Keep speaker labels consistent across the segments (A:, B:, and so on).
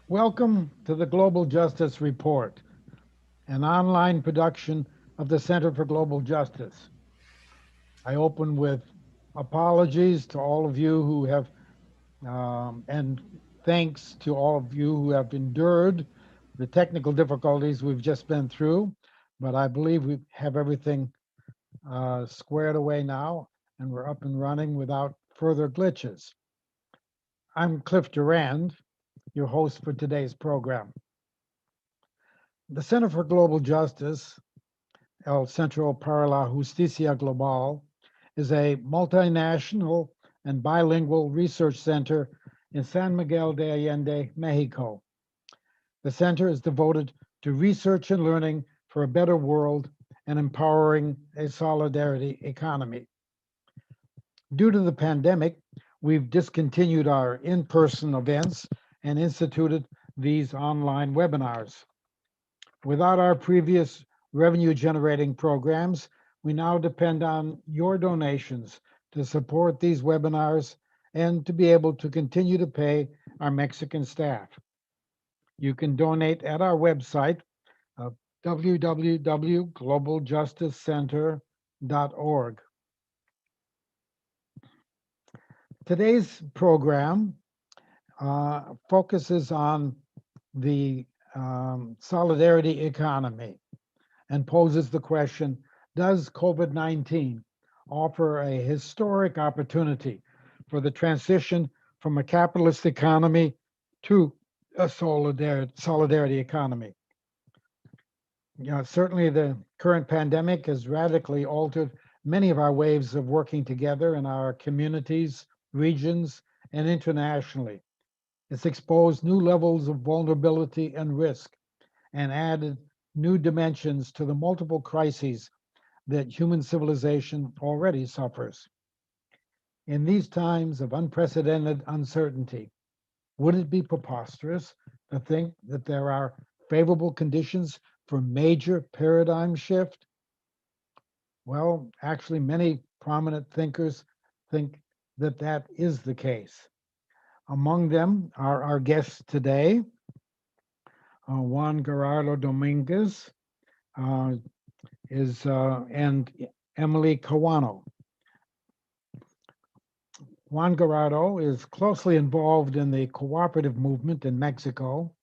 A: Welcome to the Global Justice Report, an online production of the Center for Global Justice. I open with apologies to all of you who have, and thanks to all of you who have endured the technical difficulties we've just been through. But I believe we have everything squared away now, and we're up and running without further glitches. I'm Cliff Durand, your host for today's program. The Center for Global Justice, El Centro para la Justicia Global, is a multinational and bilingual research center in San Miguel de Allende, Mexico. The center is devoted to research and learning for a better world and empowering a solidarity economy. Due to the pandemic, we've discontinued our in-person events and instituted these online webinars. Without our previous revenue generating programs, we now depend on your donations to support these webinars and to be able to continue to pay our Mexican staff. You can donate at our website, www.globaljusticecenter.org. Today's program focuses on the solidarity economy and poses the question, does COVID-19 offer a historic opportunity for the transition from a capitalist economy to a solidarity economy? Certainly the current pandemic has radically altered many of our ways of working together in our communities, regions, and internationally. It's exposed new levels of vulnerability and risk and added new dimensions to the multiple crises that human civilization already suffers. In these times of unprecedented uncertainty, would it be preposterous to think that there are favorable conditions for major paradigm shift? Well, actually, many prominent thinkers think that that is the case. Among them are our guests today, Juan Gerardo Dominguez, and Emily Cawano. Juan Gerardo is closely involved in the cooperative movement in Mexico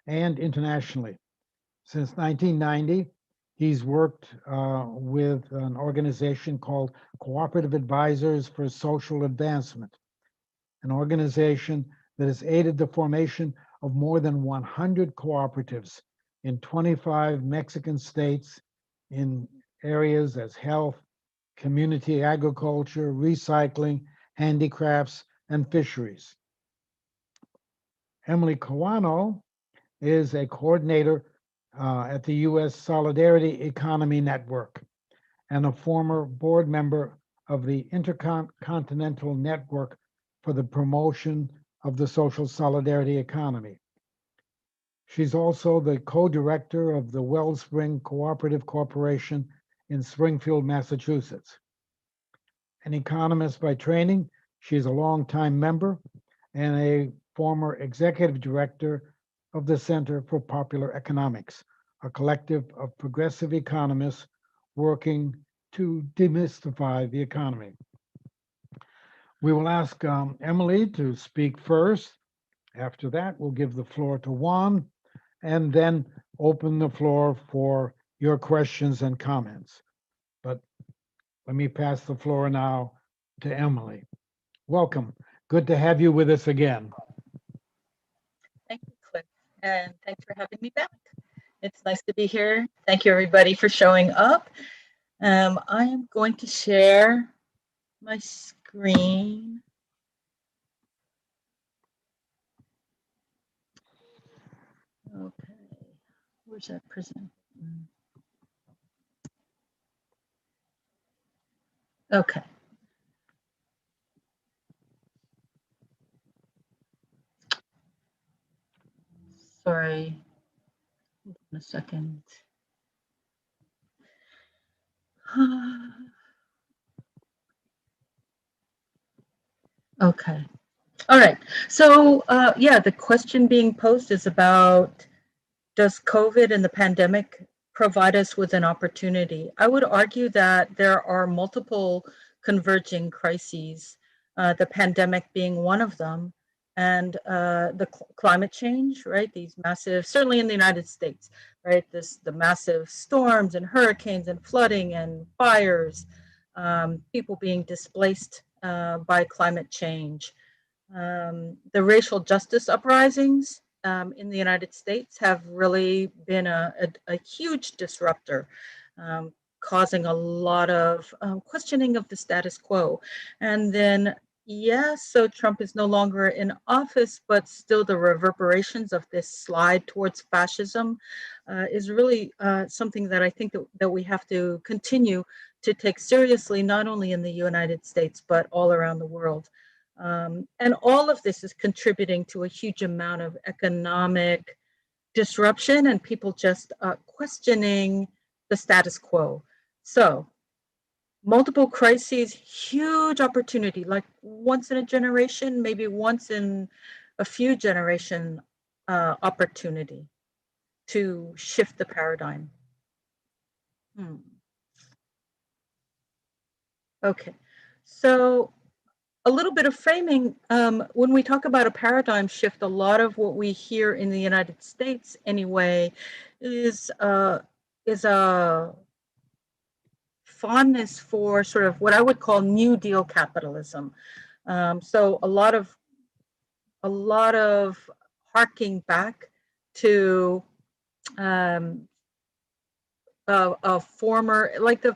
A: and internationally. Since 1990, he's worked with an organization called Cooperative Advisors for Social Advancement, an organization that has aided the formation of more than 100 cooperatives in 25 Mexican states in areas as health, community agriculture, recycling, handicrafts, and fisheries. Emily Cawano is a coordinator at the U.S. Solidarity Economy Network and a former board member of the Intercontinental Network for the Promotion of the Social Solidarity Economy. She's also the co-director of the Wellspring Cooperative Corporation in Springfield, Massachusetts. An economist by training, she's a longtime member and a former executive director of the Center for Popular Economics, a collective of progressive economists working to demystify the economy. We will ask Emily to speak first. After that, we'll give the floor to Juan and then open the floor for your questions and comments. But let me pass the floor now to Emily. Welcome. Good to have you with us again.
B: Thank you, Cliff, and thanks for having me back. It's nice to be here. Thank you, everybody, for showing up. I am going to share my screen. Okay, where's that present? Okay. Sorry, hold on a second. Okay. All right. So, yeah, the question being posed is about, does COVID and the pandemic provide us with an opportunity? I would argue that there are multiple converging crises, the pandemic being one of them, and the climate change, right? These massive, certainly in the United States, right? The massive storms and hurricanes and flooding and fires, people being displaced by climate change. The racial justice uprisings in the United States have really been a huge disruptor, causing a lot of questioning of the status quo. And then, yes, so Trump is no longer in office, but still the reverberations of this slide towards fascism is really something that I think that we have to continue to take seriously, not only in the United States, but all around the world. And all of this is contributing to a huge amount of economic disruption and people just questioning the status quo. So, multiple crises, huge opportunity, like once in a generation, maybe once in a few generation opportunity to shift the paradigm. Okay, so a little bit of framing. When we talk about a paradigm shift, a lot of what we hear in the United States, anyway, is a fondness for sort of what I would call New Deal capitalism. So a lot of harking back to a former, like the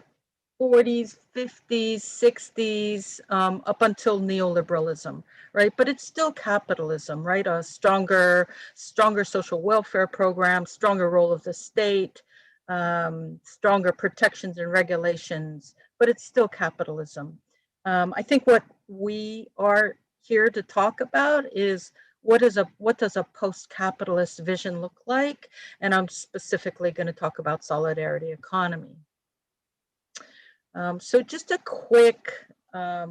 B: 40s, 50s, 60s, up until neoliberalism, right? But it's still capitalism, right? A stronger social welfare program, stronger role of the state, stronger protections and regulations, but it's still capitalism. I think what we are here to talk about is what does a post-capitalist vision look like? And I'm specifically going to talk about solidarity economy. So just a quick a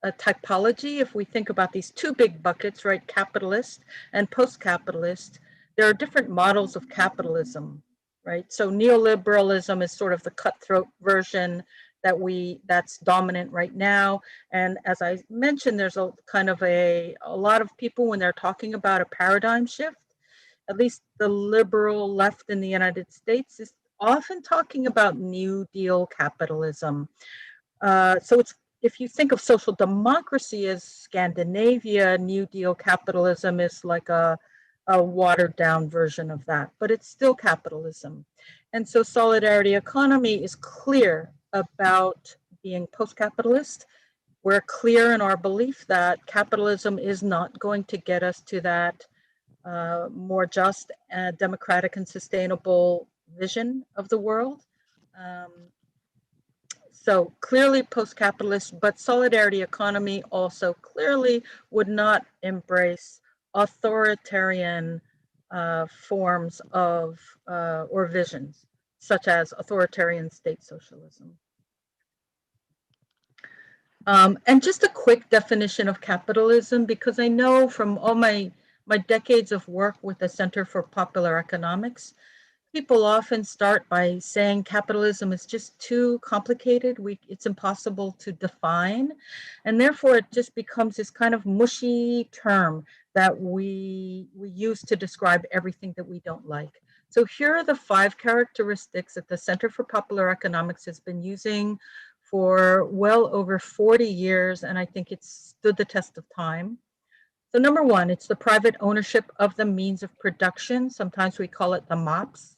B: typology, if we think about these two big buckets, right, capitalist and post-capitalist, there are different models of capitalism, right? So neoliberalism is sort of the cutthroat version that's dominant right now. And as I mentioned, there's a kind of a lot of people when they're talking about a paradigm shift, at least the liberal left in the United States is often talking about New Deal capitalism. So it's, if you think of social democracy as Scandinavia, New Deal capitalism is like a watered down version of that, but it's still capitalism. And so solidarity economy is clear about being post-capitalist. We're clear in our belief that capitalism is not going to get us to that more just, democratic, and sustainable vision of the world. So clearly post-capitalist, but solidarity economy also clearly would not embrace authoritarian forms of or visions, such as authoritarian state socialism. And just a quick definition of capitalism, because I know from all my decades of work with the Center for Popular Economics, people often start by saying capitalism is just too complicated. It's impossible to define. And therefore, it just becomes this kind of mushy term that we use to describe everything that we don't like. So here are the 5 characteristics that the Center for Popular Economics has been using for well over 40 years, and I think it's stood the test of time. So number 1, it's the private ownership of the means of production. Sometimes we call it the MOPS.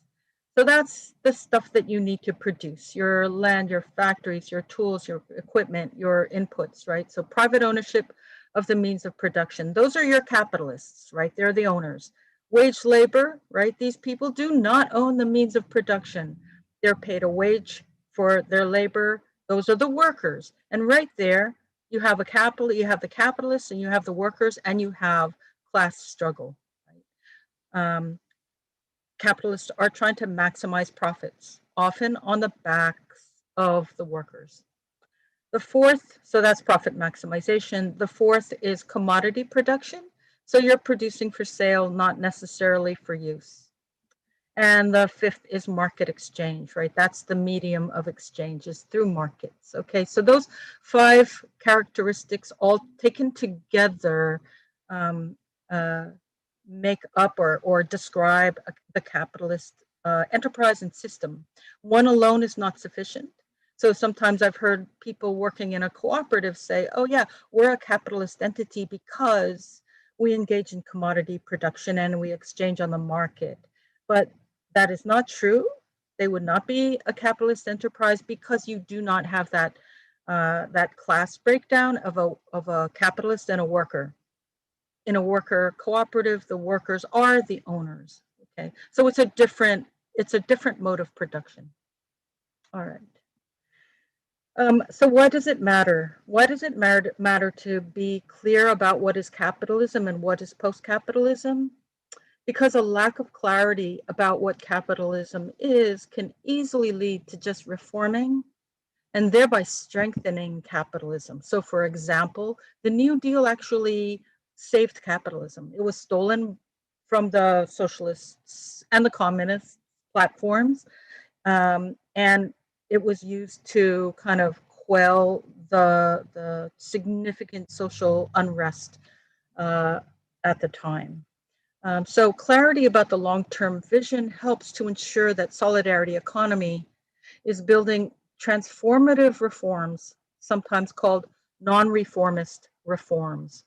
B: So that's the stuff that you need to produce, your land, your factories, your tools, your equipment, your inputs, right? So private ownership of the means of production. Those are your capitalists, right? They're the owners. Wage labor, right? These people do not own the means of production. They're paid a wage for their labor. Those are the workers. And right there, you have the capitalists and you have the workers and you have class struggle. Right? Capitalists are trying to maximize profits, often on the backs of the workers. The fourth, so that's profit maximization. The fourth is commodity production. So you're producing for sale, not necessarily for use. And the fifth is market exchange, right? That's the medium of exchanges through markets. Okay, so those 5 characteristics all taken together make up or describe the capitalist enterprise and system. One alone is not sufficient. So sometimes I've heard people working in a cooperative say, oh yeah, we're a capitalist entity because we engage in commodity production and we exchange on the market. But that is not true. They would not be a capitalist enterprise because you do not have that that class breakdown of a capitalist and a worker. In a worker cooperative, the workers are the owners. Okay, so it's a different mode of production. All right. So why does it matter? Why does it matter to be clear about what is capitalism and what is post-capitalism? Because a lack of clarity about what capitalism is can easily lead to just reforming and thereby strengthening capitalism. So for example, the New Deal actually saved capitalism. It was stolen from the socialists and the communist platforms. And it was used to kind of quell the significant social unrest at the time. So clarity about the long-term vision helps to ensure that solidarity economy is building transformative reforms, sometimes called non-reformist reforms.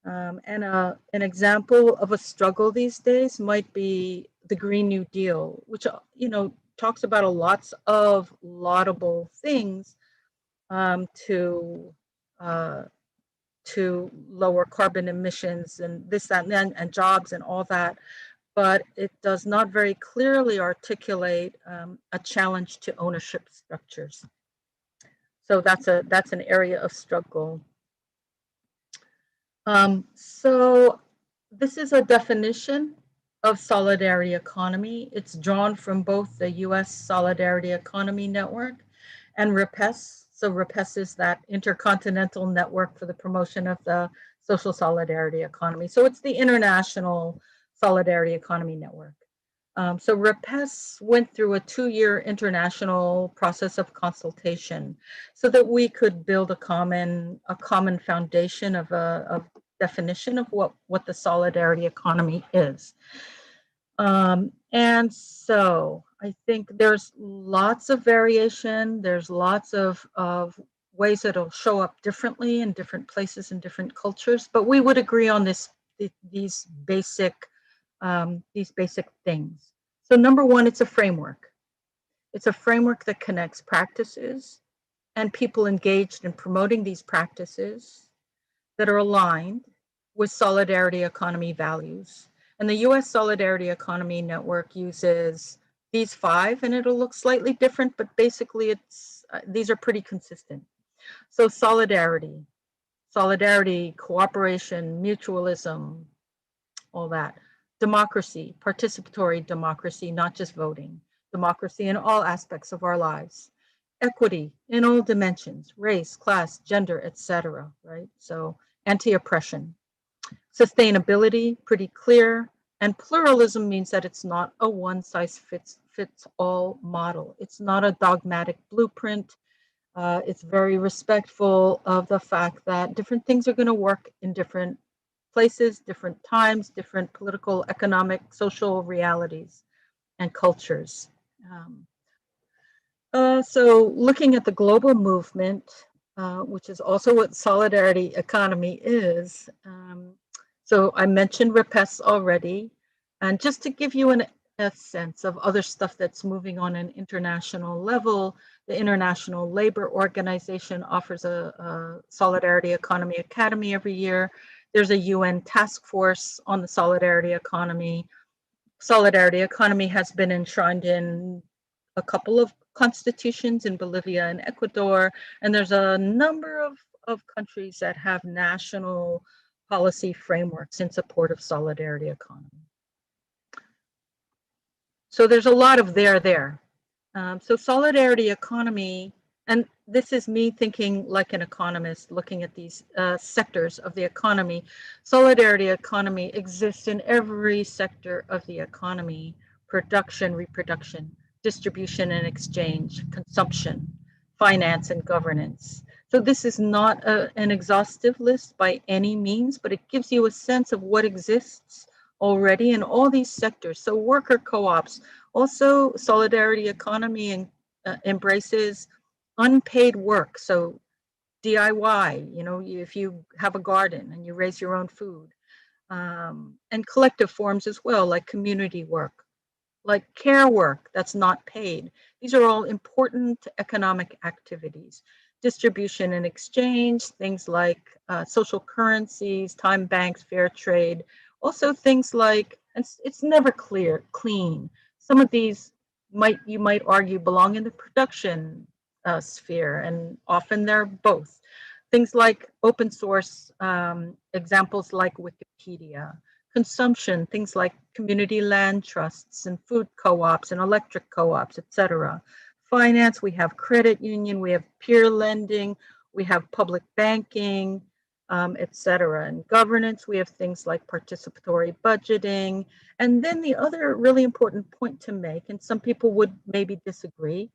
B: And an example of a struggle these days might be the Green New Deal, which talks about lots of laudable things to lower carbon emissions and this, that, and jobs and all that. But it does not very clearly articulate a challenge to ownership structures. So that's an area of struggle. So this is a definition of solidarity economy. It's drawn from both the US Solidarity Economy Network and RIPES. So RIPES is that intercontinental network for the promotion of the social solidarity economy. So it's the International Solidarity Economy Network. So RIPES went through a 2-year international process of consultation so that we could build a common foundation of a definition of what the solidarity economy is. And so I think there's lots of variation. There's lots of ways that it'll show up differently in different places and different cultures, but we would agree on these basic things. So number one, it's a framework. It's a framework that connects practices and people engaged in promoting these practices that are aligned with solidarity economy values. And the US Solidarity Economy Network uses these 5, and it'll look slightly different, but basically these are pretty consistent. So solidarity, cooperation, mutualism, all that. Democracy, participatory democracy, not just voting. Democracy in all aspects of our lives. Equity in all dimensions, race, class, gender, etc. Right? So anti-oppression. Sustainability, pretty clear. And pluralism means that it's not a one-size-fits-all model. It's not a dogmatic blueprint. It's very respectful of the fact that different things are going to work in different places, different times, different political, economic, social realities and cultures. So looking at the global movement, which is also what solidarity economy is. So I mentioned RIPES already, and just to give you a sense of other stuff that's moving on an international level, the International Labor Organization offers a Solidarity Economy Academy every year. There's a UN task force on the solidarity economy. Solidarity economy has been enshrined in a couple of constitutions in Bolivia and Ecuador, and there's a number of countries that have national policy frameworks in support of solidarity economy. So there's a lot of there. So solidarity economy, and this is me thinking like an economist, looking at these sectors of the economy. Solidarity economy exists in every sector of the economy: production, reproduction, distribution and exchange, consumption, finance and governance. So this is not an exhaustive list by any means, but it gives you a sense of what exists already in all these sectors. So worker co-ops, also solidarity economy, and embraces unpaid work. So DIY, you know, if you have a garden and you raise your own food, and collective forms as well, like community work, like care work that's not paid. These are all important economic activities. Distribution and exchange, things like social currencies, time banks, fair trade. Also things like, and it's never clean. Some of these you might argue belong in the production sphere, and often they're both. Things like open source, examples like Wikipedia. Consumption, things like community land trusts and food co-ops and electric co-ops, etc. Finance, we have credit union, we have peer lending, we have public banking, etc. And governance, we have things like participatory budgeting. And then the other really important point to make, and some people would maybe disagree,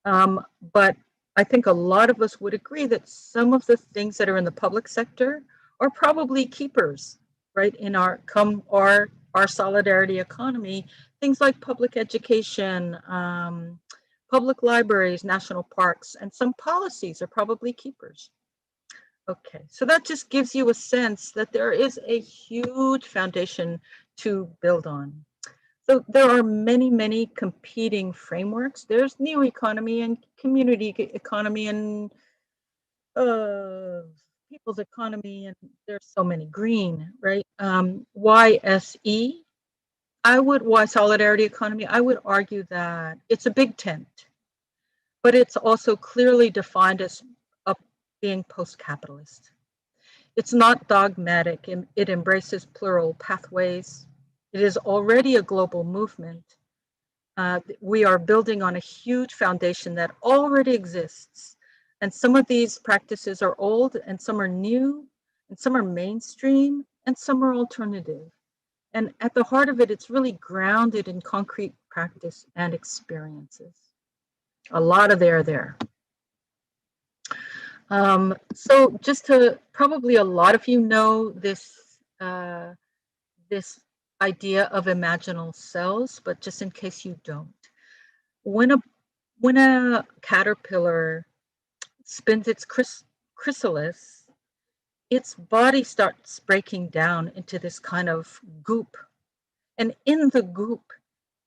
B: but I think a lot of us would agree that some of the things that are in the public sector are probably keepers, right? In our solidarity economy, things like public education, public libraries, national parks, and some policies are probably keepers. Okay, so that just gives you a sense that there is a huge foundation to build on. So there are many, many competing frameworks. There's new economy and community economy and people's economy, and there's so many. Green, right? YSE, Y solidarity economy, I would argue that it's a big tent, but it's also clearly defined as being post-capitalist. It's not dogmatic, it embraces plural pathways. It is already a global movement. We are building on a huge foundation that already exists. And some of these practices are old, and some are new, and some are mainstream, and some are alternative. And at the heart of it, it's really grounded in concrete practice and experiences. A lot of there. So just to, probably a lot of you know this, this idea of imaginal cells, but just in case you don't. When a caterpillar spins its chrysalis, its body starts breaking down into this kind of goop. And in the goop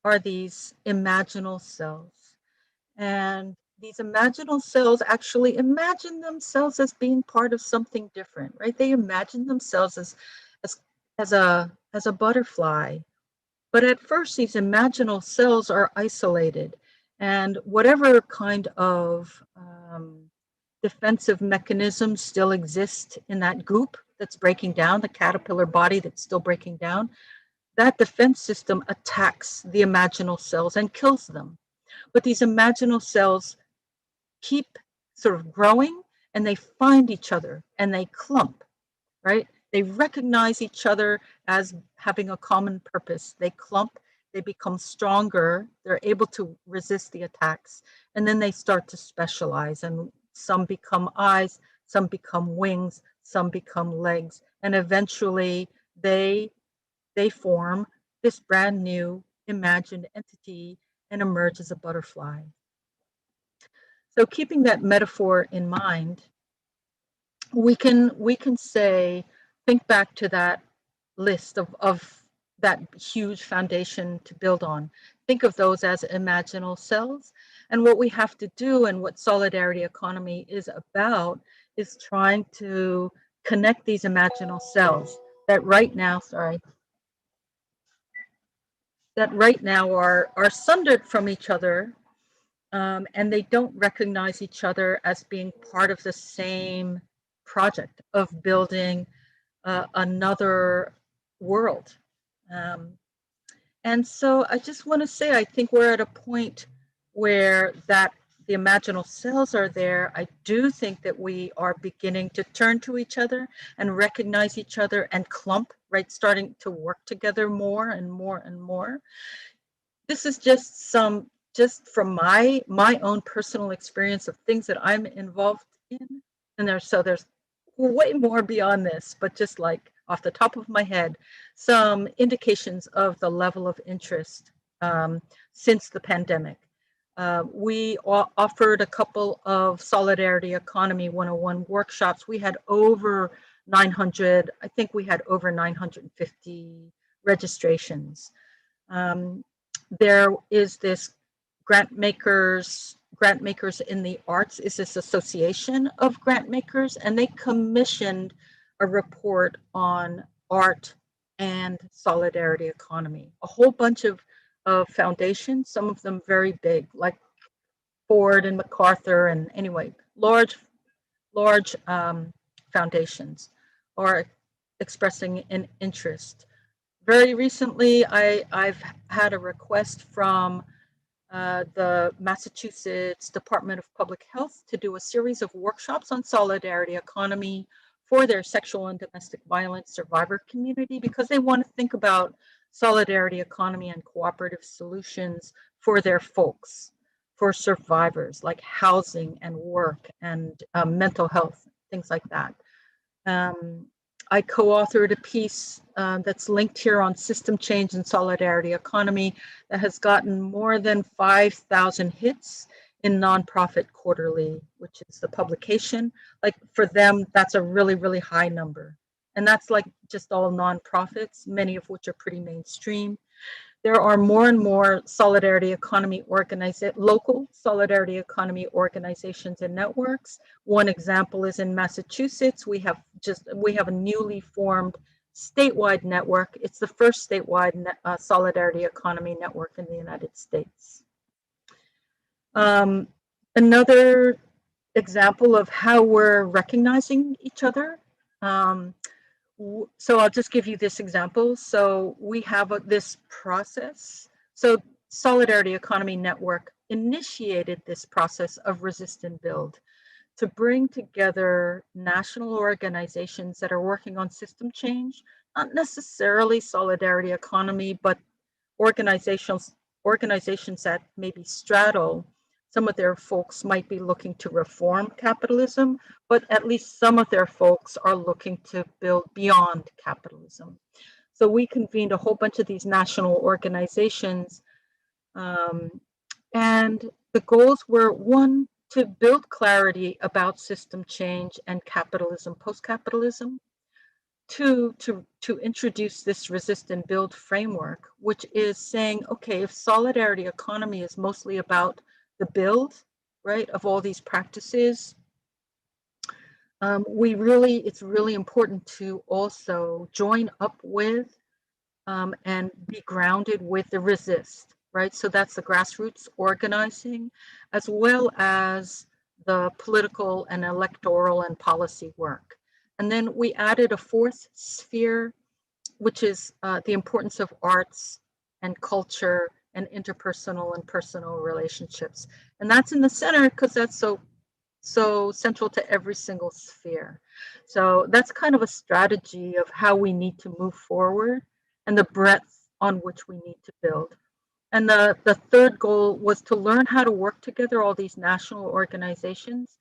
B: are these imaginal cells. And these imaginal cells actually imagine themselves as being part of something different, right? They imagine themselves as a butterfly. But at first, these imaginal cells are isolated, and whatever kind of defensive mechanisms still exist in that goop that's breaking down, the caterpillar body that's still breaking down, that defense system attacks the imaginal cells and kills them. But these imaginal cells keep sort of growing, and they find each other and they clump, right? They recognize each other as having a common purpose. They clump, they become stronger, they're able to resist the attacks, and then they start to specialize, and some become eyes, some become wings, some become legs, and eventually they form this brand new imagined entity and emerge as a butterfly. So keeping that metaphor in mind, we can say, think back to that list of that huge foundation to build on. Think of those as imaginal cells. And what we have to do, and what solidarity economy is about, is trying to connect these imaginal cells that right now, are sundered from each other, and they don't recognize each other as being part of the same project of building another world. And so I just want to say, I think we're at a point where that the imaginal cells are there, I do think that we are beginning to turn to each other and recognize each other and clump, right? Starting to work together more and more and more. This is just from my own personal experience of things that I'm involved in. And there's way more beyond this, but just like off the top of my head, some indications of the level of interest since the pandemic. We offered a couple of Solidarity Economy 101 workshops. We had over 900, I think we had over 950 registrations. There is this grant makers in the arts is this association of grant makers, and they commissioned a report on art and solidarity economy. A whole bunch of foundations, some of them very big, like Ford and MacArthur, and anyway, large foundations are expressing an interest. Very recently, I've had a request from the Massachusetts Department of Public Health to do a series of workshops on solidarity economy for their sexual and domestic violence survivor community, because they want to think about solidarity economy and cooperative solutions for their folks, for survivors, like housing and work and mental health, things like that. I co-authored a piece that's linked here on system change and solidarity economy that has gotten more than 5,000 hits in Nonprofit Quarterly, which is the publication. Like for them, that's a really, really high number. And that's like just all nonprofits, many of which are pretty mainstream. There are more and more solidarity economy local solidarity economy organizations and networks. One example is in Massachusetts. We have a newly formed statewide network. It's the first statewide solidarity economy network in the United States. Another example of how we're recognizing each other. So I'll just give you this example. So we have this process. So Solidarity Economy Network initiated this process of resist and build to bring together national organizations that are working on system change, not necessarily solidarity economy, but organizations that maybe straddle. Some of their folks might be looking to reform capitalism, but at least some of their folks are looking to build beyond capitalism. So we convened a whole bunch of these national organizations, and the goals were, one, to build clarity about system change and capitalism, post-capitalism. Two, to introduce this resist and build framework, which is saying, okay, if solidarity economy is mostly about the build, right, of all these practices, it's really important to also join up with and be grounded with the resist, right? So that's the grassroots organizing, as well as the political and electoral and policy work. And then we added a fourth sphere, which is the importance of arts and culture and interpersonal and personal relationships. And that's in the center because that's so central to every single sphere. So that's kind of a strategy of how we need to move forward and the breadth on which we need to build. And the third goal was to learn how to work together, all these national organizations,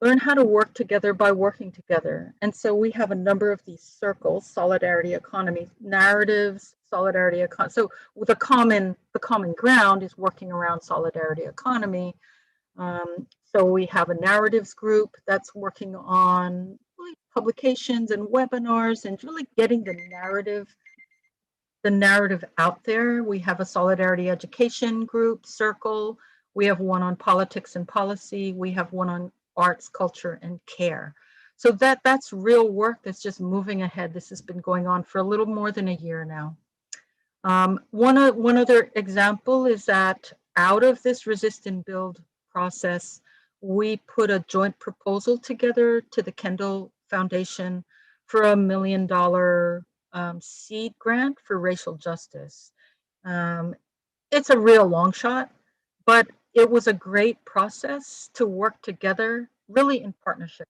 B: learn how to work together by working together. And so we have a number of these circles, solidarity economy, narratives, solidarity economy. So the common ground is working around solidarity economy. So we have a narratives group that's working on really publications and webinars and really getting the narrative out there. We have a solidarity education group, Circle. We have one on politics and policy. We have one on arts, culture, and care. So that's real work that's just moving ahead. This has been going on for a little more than a year now. One other example is that out of this resist and build process, we put a joint proposal together to the Kendall Foundation for $1 million seed grant for racial justice. It's a real long shot, but It was a great process to work together, really in partnership.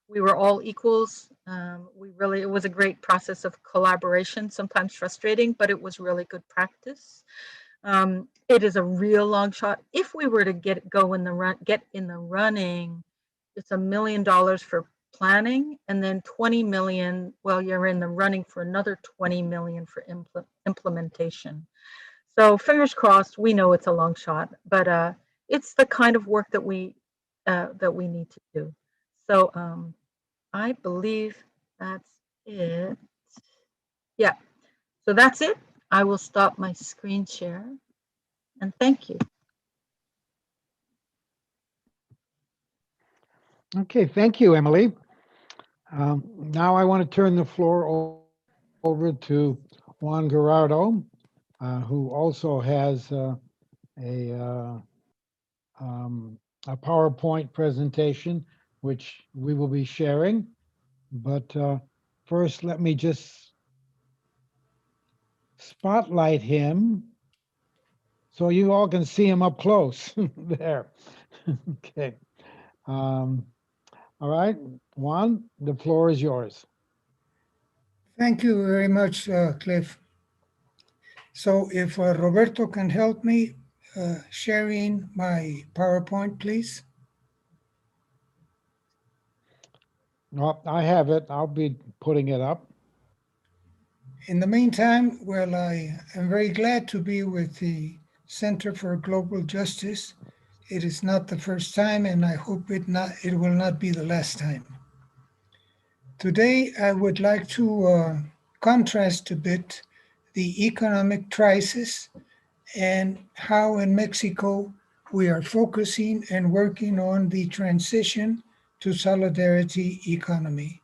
B: We were all equals. It was a great process of collaboration, sometimes frustrating, but it was really good practice. It is a real long shot. If we were to get in the running, it's $1 million for planning, and then 20 million. Well, you're in the running for another 20 million for implementation. So fingers crossed. We know it's a long shot, but it's the kind of work that we need to do. So I believe that's it. Yeah. So that's it. I will stop my screen share and thank you.
A: Okay, thank you, Emily. Now I want to turn the floor over to Juan Gerardo, who also has a, uh, a PowerPoint presentation, which we will be sharing. But first, let me just spotlight him so you all can see him up close there. Okay. All right, Juan, the floor is yours.
C: Thank you very much, Cliff. So if Roberto can help me sharing my PowerPoint, please.
A: Well, I have it. I'll be putting it up.
C: In the meantime, well, I am very glad to be with the Center for Global Justice. It is not the first time, and I hope it will not be the last time. Today, I would like to contrast a bit the economic crisis and how in Mexico we are focusing and working on the transition to solidarity economy.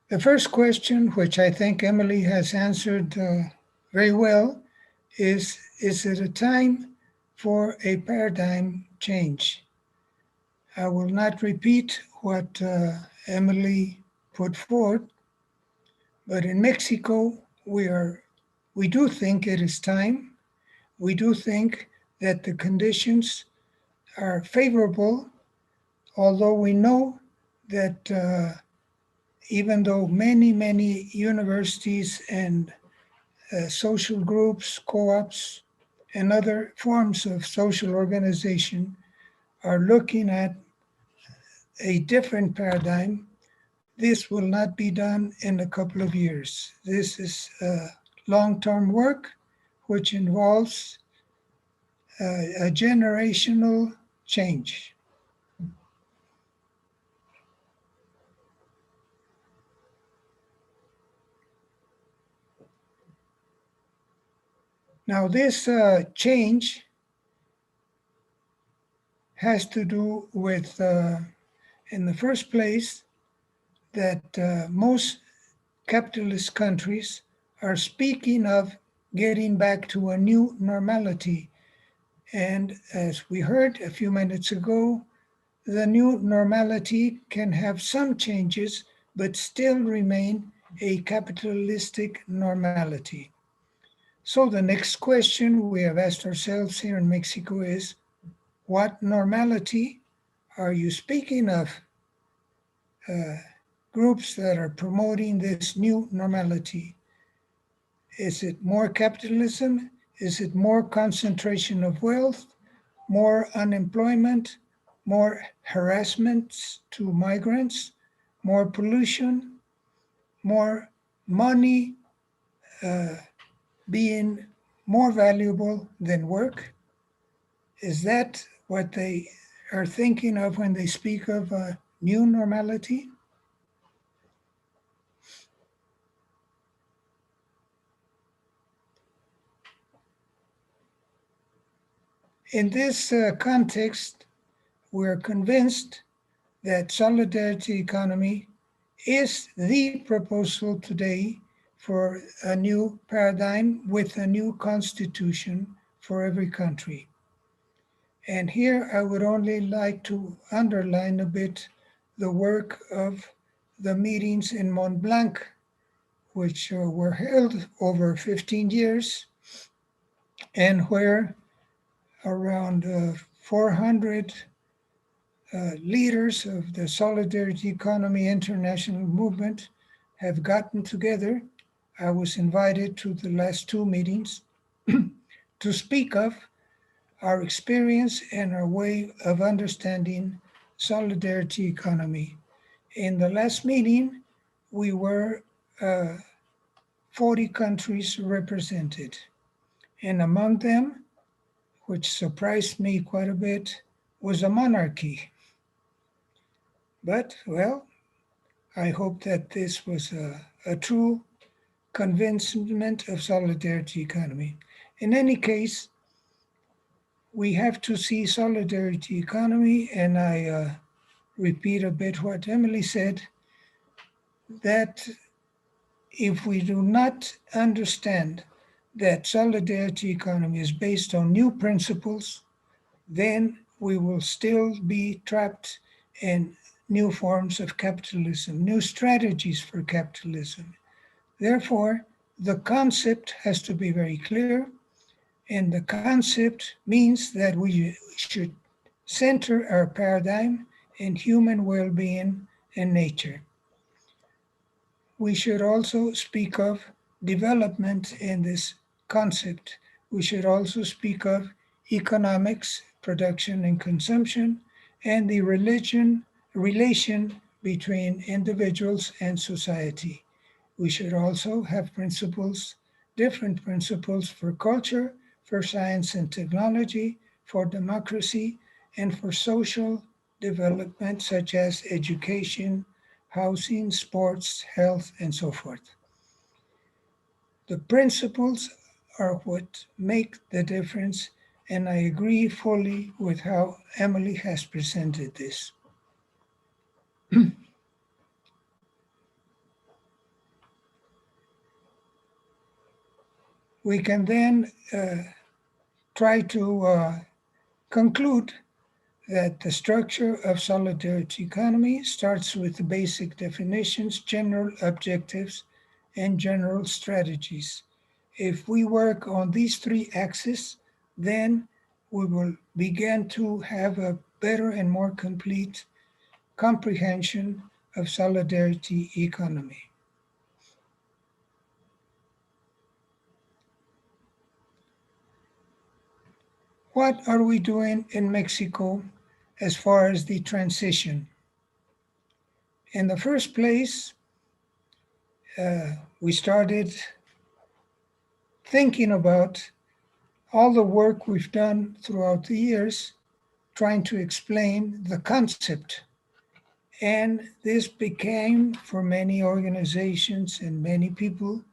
C: The first question, which I think Emily has answered very well, is it a time for a paradigm change? I will not repeat what Emily put forth, but in Mexico, we do think it is time. We do think that the conditions are favorable, although we know that even though many universities and social groups, co-ops, and other forms of social organization are looking at a different paradigm, this will not be done in a couple of years. This is long-term work, which involves a generational change. Now, this change has to do with, in the first place, that most capitalist countries are speaking of getting back to a new normality. And as we heard a few minutes ago, the new normality can have some changes, but still remain a capitalistic normality. So the next question we have asked ourselves here in Mexico is, what normality are you speaking of? Groups that are promoting this new normality. Is it more capitalism? Is it more concentration of wealth? More unemployment? More harassments to migrants? More pollution? More money being more valuable than work? Is that what they are thinking of when they speak of a new normality? In this context, we're convinced that solidarity economy is the proposal today for a new paradigm with a new constitution for every country. And here I would only like to underline a bit the work of the meetings in Mont Blanc, which were held over 15 years, and where around 400 leaders of the Solidarity Economy International Movement have gotten together. I was invited to the last two meetings to speak of our experience and our way of understanding solidarity economy. In the last meeting, we were 40 countries represented. And among them, which surprised me quite a bit, was a monarchy. But, well, I hope that this was a true convincement of solidarity economy. In any case, we have to see solidarity economy, and I repeat a bit what Emily said, that if we do not understand that solidarity economy is based on new principles, then we will still be trapped in new forms of capitalism, new strategies for capitalism. Therefore, the concept has to be very clear, and the concept means that we should center our paradigm in human well-being and nature. We should also speak of development in this concept. We should also speak of economics, production and consumption, and the relation between individuals and society. We should also have principles, different principles for culture, for science and technology, for democracy, and for social development such as education, housing, sports, health, and so forth. The principles are what make the difference, and I agree fully with how Emily has presented this. We can then try to conclude that the structure of solidarity economy starts with the basic definitions, general objectives, and general strategies. If we work on these three axes, then we will begin to have a better and more complete comprehension of solidarity economy. What are we doing in Mexico as far as the transition? In the first place, we started thinking about all the work we've done throughout the years trying to explain the concept. And this became, for many organizations and many people,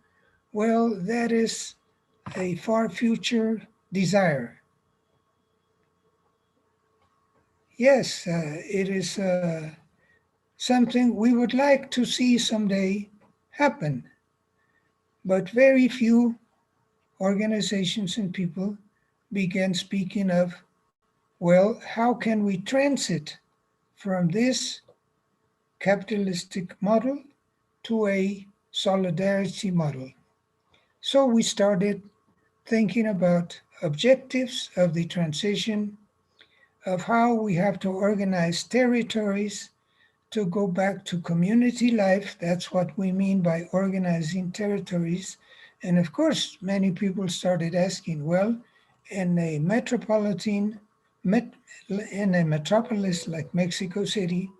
C: well, that is a far future desire. Yes, it is something we would like to see someday happen, but very few organizations and people began speaking of, well, how can we transit from this capitalistic model to a solidarity model? So we started thinking about objectives of the transition, of how we have to organize territories to go back to community life. That's what we mean by organizing territories. And of course, many people started asking, well, in a metropolis like Mexico City,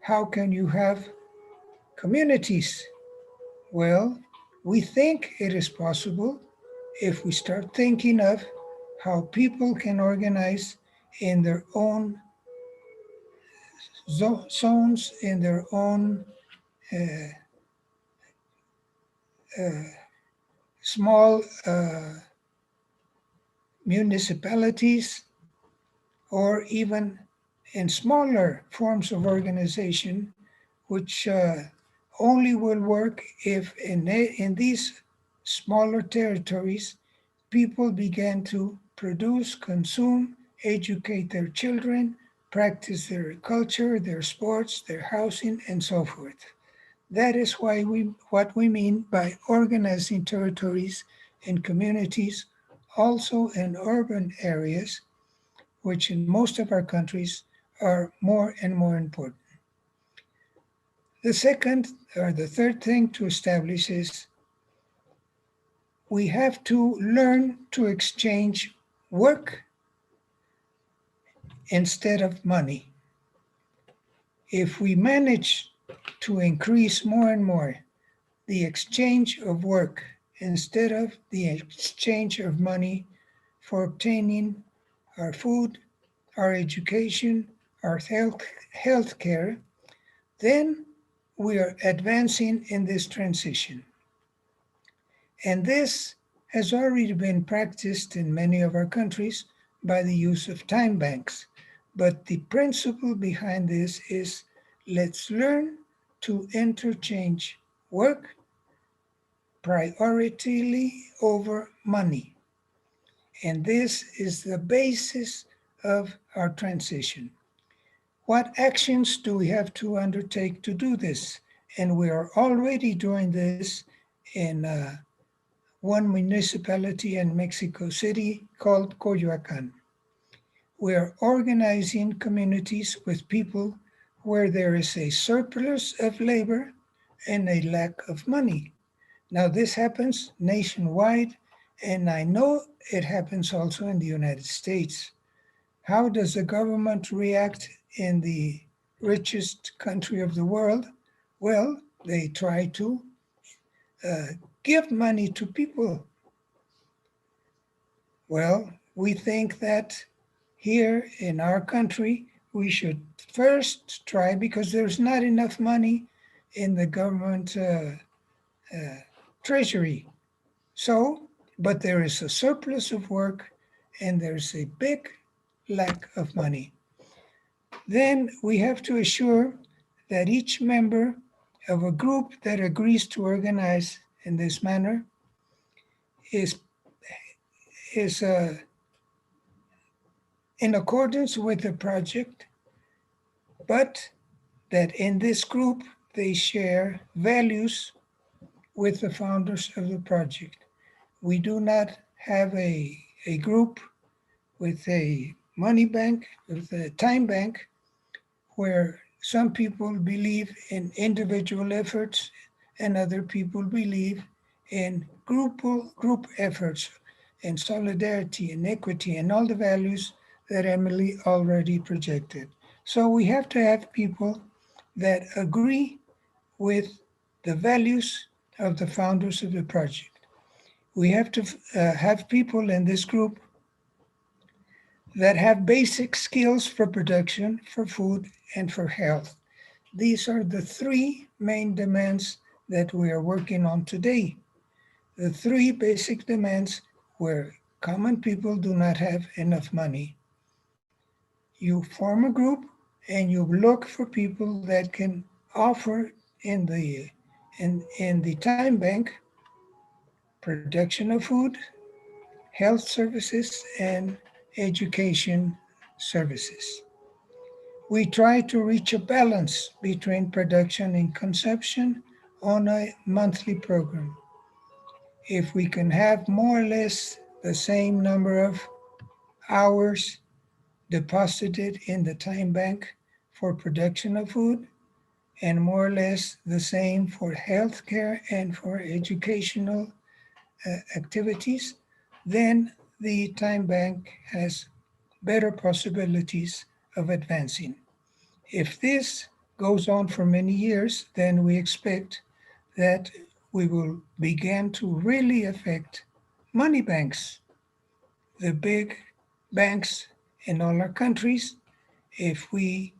C: how can you have communities? Well, we think it is possible if we start thinking of how people can organize in their own zones, in their own small municipalities, or even in smaller forms of organization, which only will work if in these smaller territories, people began to produce, consume, educate their children, practice their culture, their sports, their housing, and so forth. That is what we mean by organizing territories and communities, also in urban areas, which in most of our countries are more and more important. The second or the third thing to establish is we have to learn to exchange work instead of money. If we manage to increase more and more the exchange of work instead of the exchange of money for obtaining our food, our education, our health care, then we are advancing in this transition. And this has already been practiced in many of our countries by the use of time banks. But the principle behind this is let's learn to interchange work priority over money. And this is the basis of our transition. What actions do we have to undertake to do this? And we are already doing this in one municipality in Mexico City called Coyoacan. We are organizing communities with people where there is a surplus of labor and a lack of money. Now, this happens nationwide, and I know it happens also in the United States. How does the government react in the richest country of the world? Well, they try to give money to people. Well, we think that here in our country, we should first try, because there's not enough money in the government treasury. So, but there is a surplus of work and there's a big lack of money. Then we have to assure that each member of a group that agrees to organize in this manner is in accordance with the project, but that in this group they share values with the founders of the project. We do not have a group with a money bank, with a time bank, where some people believe in individual efforts and other people believe in group efforts and solidarity and equity and all the values that Emily already projected. So we have to have people that agree with the values of the founders of the project. We have to have people in this group that have basic skills for production, for food, and for health. These are the three main demands that we are working on today. The three basic demands where common people do not have enough money. You form a group and you look for people that can offer in the time bank production of food, health services, and education services. We try to reach a balance between production and consumption on a monthly program. If we can have more or less the same number of hours deposited in the time bank for production of food, and more or less the same for healthcare and for educational activities, then the time bank has better possibilities of advancing. If this goes on for many years, then we expect that we will begin to really affect money banks, the big banks in all our countries. If we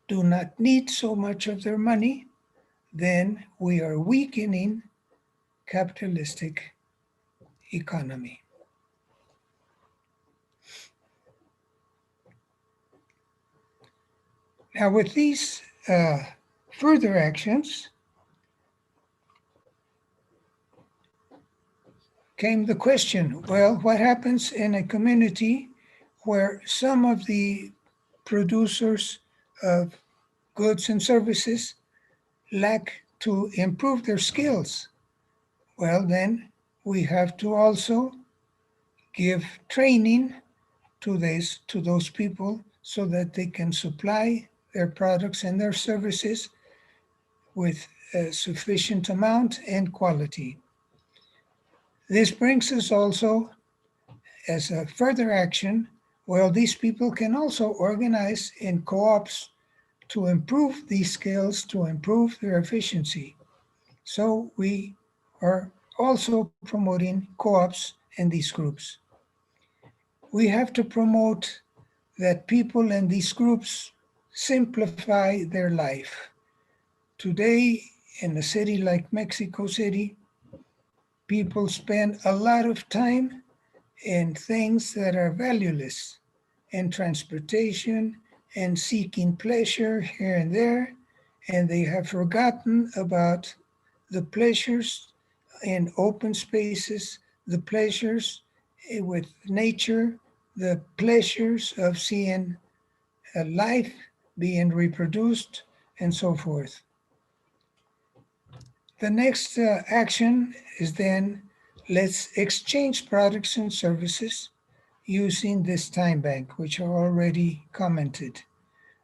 C: do not need so much of their money, then we are weakening capitalistic economy. Now, with these further actions came the question, well, what happens in a community where some of the producers of goods and services lack to improve their skills. Well, then we have to also give training to those people so that they can supply their products and their services with a sufficient amount and quality. This brings us also as a further action, well, these people can also organize in co-ops to improve these skills, to improve their efficiency. So we are also promoting co-ops and these groups. We have to promote that people in these groups simplify their life. Today, in a city like Mexico City, people spend a lot of time in things that are valueless, in transportation and seeking pleasure here and there, and they have forgotten about the pleasures in open spaces, the pleasures with nature, the pleasures of seeing a life being reproduced, and so forth. The next action is then let's exchange products and services using this time bank, which I already commented.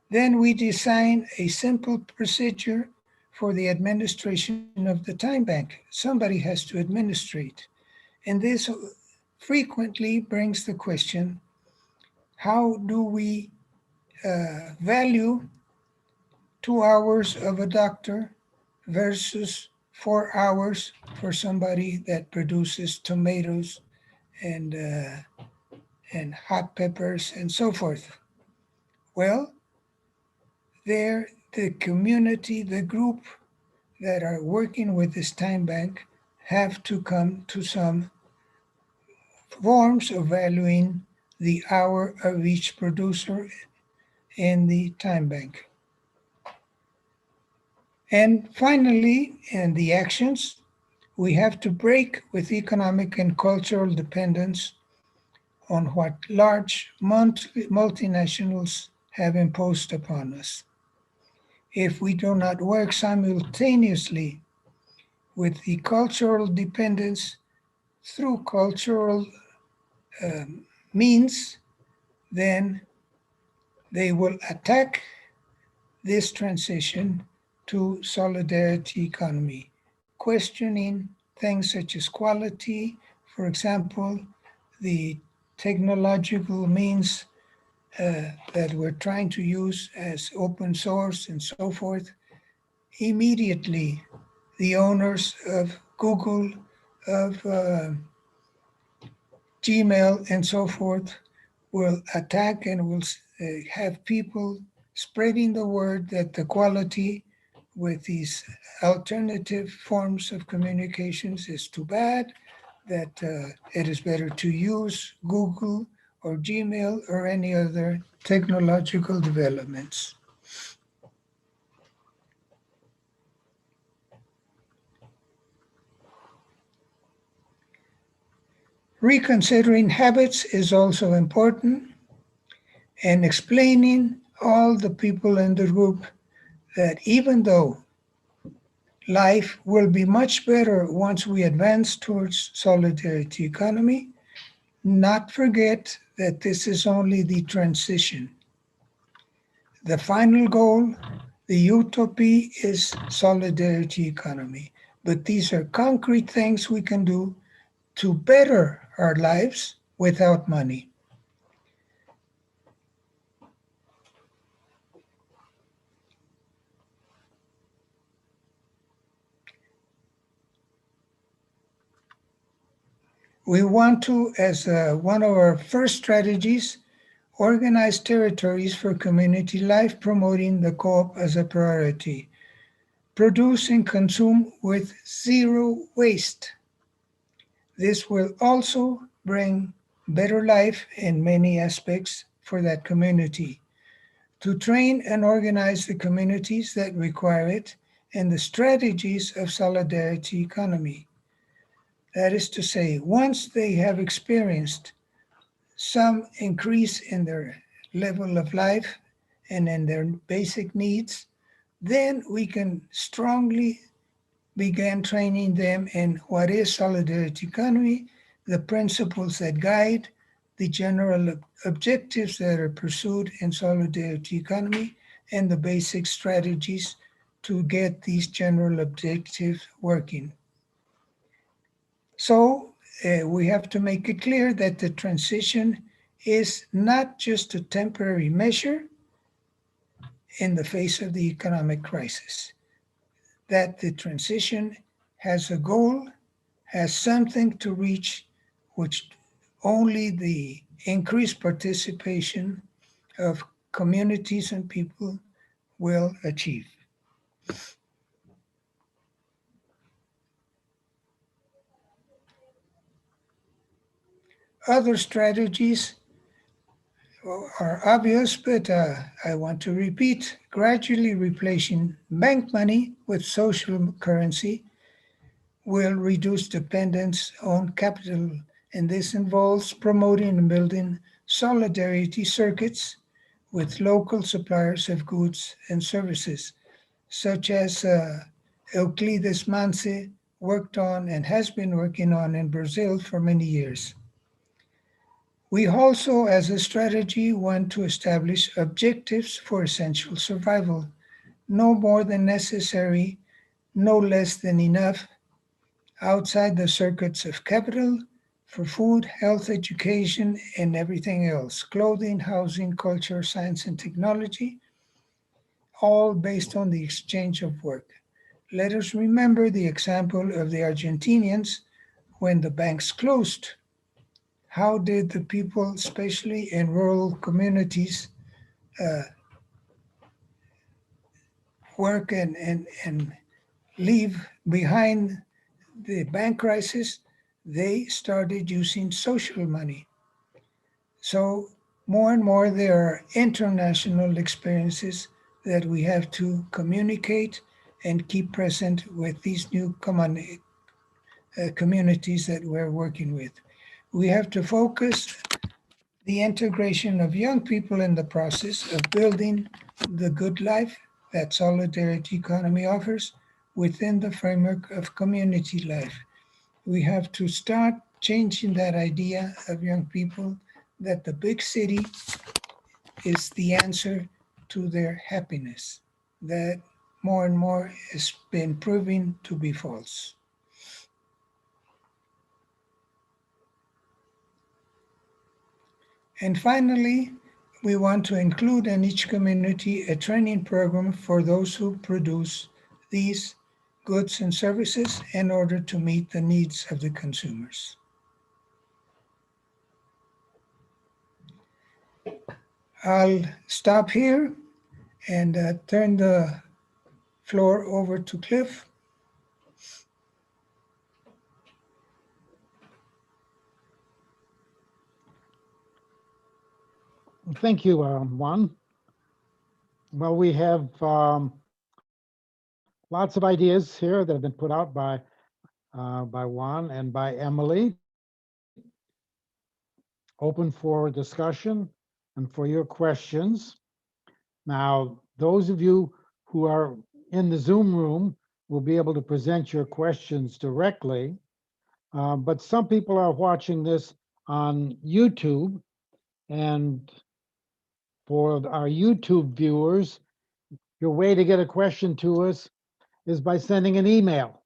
C: Then we design a simple procedure for the administration of the time bank. Somebody has to administrate. And this frequently brings the question, how do we value 2 hours of a doctor versus 4 hours for somebody that produces tomatoes and hot peppers and so forth? Well, there, the community, the group that are working with this time bank have to come to some forms of valuing the hour of each producer in the time bank. And finally, in the actions, we have to break with economic and cultural dependence on what large multinationals have imposed upon us. If we do not work simultaneously with the cultural dependence through cultural means, then they will attack this transition to solidarity economy, questioning things such as quality, for example, the technological means that we're trying to use as open source and so forth. Immediately, the owners of Google, of Gmail, and so forth will attack and will have people spreading the word that the quality with these alternative forms of communications is too bad, that it is better to use Google or Gmail or any other technological developments. Reconsidering habits is also important, and explaining all the people in the group that even though life will be much better once we advance towards solidarity economy, not forget that this is only the transition. The final goal, the utopia, is solidarity economy. But these are concrete things we can do to better our lives without money. We want to, as one of our first strategies, organize territories for community life, promoting the co-op as a priority. Produce and consume with zero waste. This will also bring better life in many aspects for that community. To train and organize the communities that require it and the strategies of solidarity economy. That is to say, once they have experienced some increase in their level of life and in their basic needs, then we can strongly begin training them in what is solidarity economy, the principles that guide the general objectives that are pursued in solidarity economy, and the basic strategies to get these general objectives working. So we have to make it clear that the transition is not just a temporary measure in the face of the economic crisis, that the transition has a goal, has something to reach, which only the increased participation of communities and people will achieve. Other strategies are obvious, but I want to repeat, gradually replacing bank money with social currency will reduce dependence on capital, and this involves promoting and building solidarity circuits with local suppliers of goods and services, such as Euclides Manse worked on and has been working on in Brazil for many years. We also, as a strategy, want to establish objectives for essential survival, no more than necessary, no less than enough, outside the circuits of capital, for food, health, education, and everything else, clothing, housing, culture, science, and technology, all based on the exchange of work. Let us remember the example of the Argentinians when the banks closed. How did the people, especially in rural communities, work and leave behind the bank crisis? They started using social money. So more and more there are international experiences that we have to communicate and keep present with these new communities that we're working with. We have to focus the integration of young people in the process of building the good life that solidarity economy offers within the framework of community life. We have to start changing that idea of young people that the big city is the answer to their happiness, that more and more has been proving to be false. And finally, we want to include in each community a training program for those who produce these goods and services in order to meet the needs of the consumers. I'll stop here and turn the floor over to Cliff.
A: Thank you, Juan. Well, we have lots of ideas here that have been put out by Juan and by Emily. Open for discussion and for your questions. Now, those of you who are in the Zoom room will be able to present your questions directly, but some people are watching this on YouTube, and for our YouTube viewers, your way to get a question to us is by sending an email.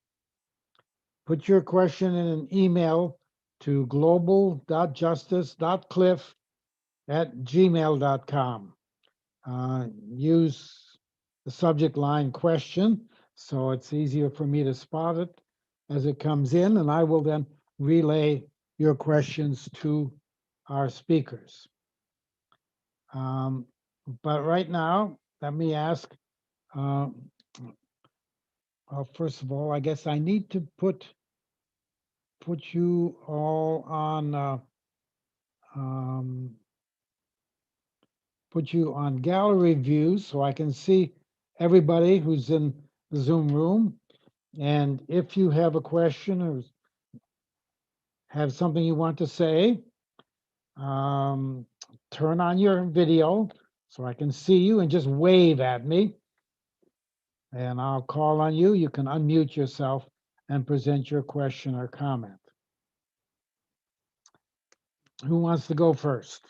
A: Put your question in an email to global.justice.cliff@gmail.com. Use the subject line question, so it's easier for me to spot it as it comes in, and I will then relay your questions to our speakers. But right now, let me ask, first of all, I guess I need to put you all on put you on gallery view so I can see everybody who's in the Zoom room. And if you have a question or have something you want to say, turn on your video so I can see you, and just wave at me. And I'll call on you. You can unmute yourself and present your question or comment. Who wants to go first?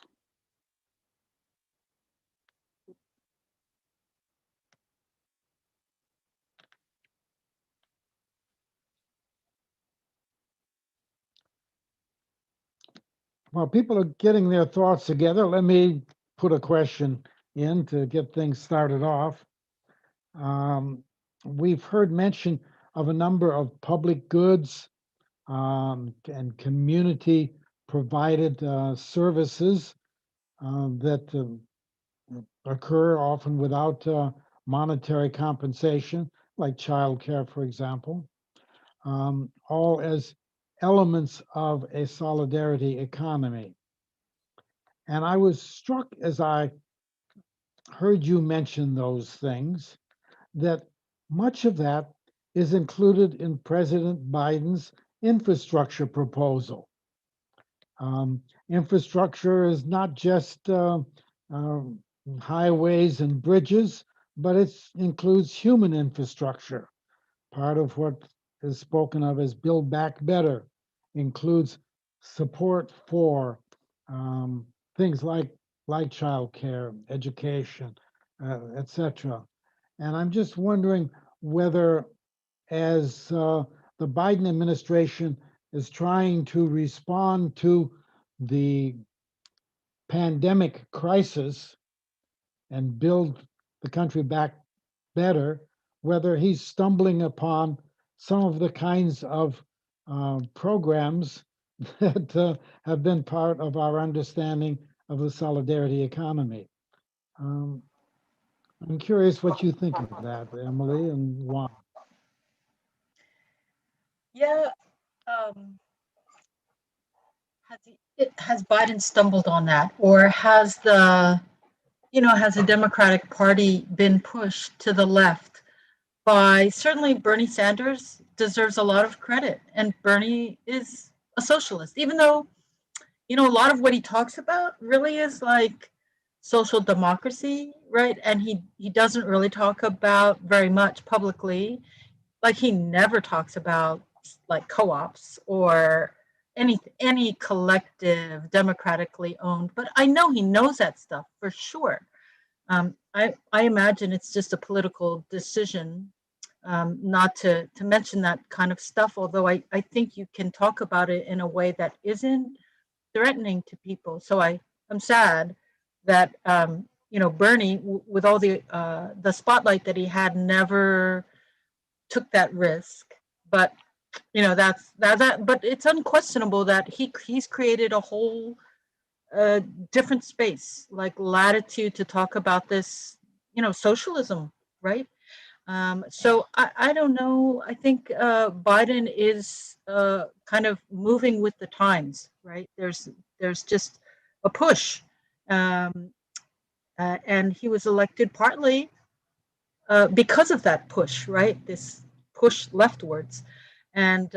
A: While people are getting their thoughts together, let me put a question in to get things started off. We've heard mention of a number of public goods and community provided services that occur often without monetary compensation, like childcare, for example, all as elements of a solidarity economy. And I was struck as I heard you mention those things that much of that is included in President Biden's infrastructure proposal. Infrastructure is not just highways and bridges, but it includes human infrastructure. Part of what is spoken of as Build Back Better includes support for things like childcare, education, etc. And I'm just wondering whether, as the Biden administration is trying to respond to the pandemic crisis and build the country back better, whether he's stumbling upon some of the kinds of programs that have been part of our understanding of the solidarity economy. I'm curious what you think of that, Emily, and why.
B: Yeah. Has Biden stumbled on that, or has has the Democratic Party been pushed to the left by, certainly Bernie Sanders deserves a lot of credit, and Bernie is a socialist, even though, a lot of what he talks about really is like social democracy, right? And he doesn't really talk about very much publicly. Like, he never talks about like co-ops or any collective democratically owned, but I know he knows that stuff for sure. I imagine it's just a political decision not to mention that kind of stuff, although I think you can talk about it in a way that isn't threatening to people. So I'm sad that Bernie, with all the spotlight that he had, never took that risk. But that's that. But it's unquestionable that he's created a whole different space, like latitude, to talk about this, socialism, right? So I don't know. I think Biden is kind of moving with the times, right? There's just a push, and he was elected partly because of that push, right? This push leftwards, and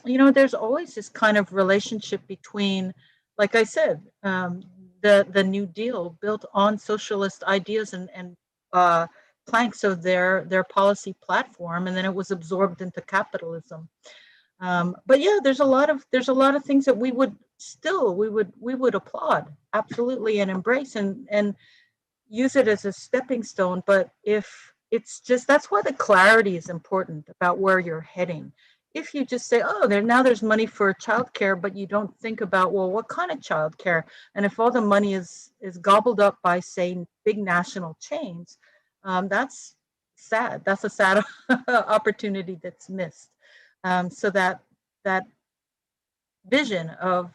B: there's always this kind of relationship between, like I said, the New Deal built on socialist ideas and planks of their policy platform, and then it was absorbed into capitalism. But yeah, there's a lot of things that we would applaud, absolutely, and embrace and use it as a stepping stone. But if it's just, that's why the clarity is important about where you're heading. If you just say, oh, there's money for childcare, but you don't think about, well, what kind of childcare? And if all the money is gobbled up by, say, big national chains, that's sad. That's a sad opportunity that's missed. So that vision of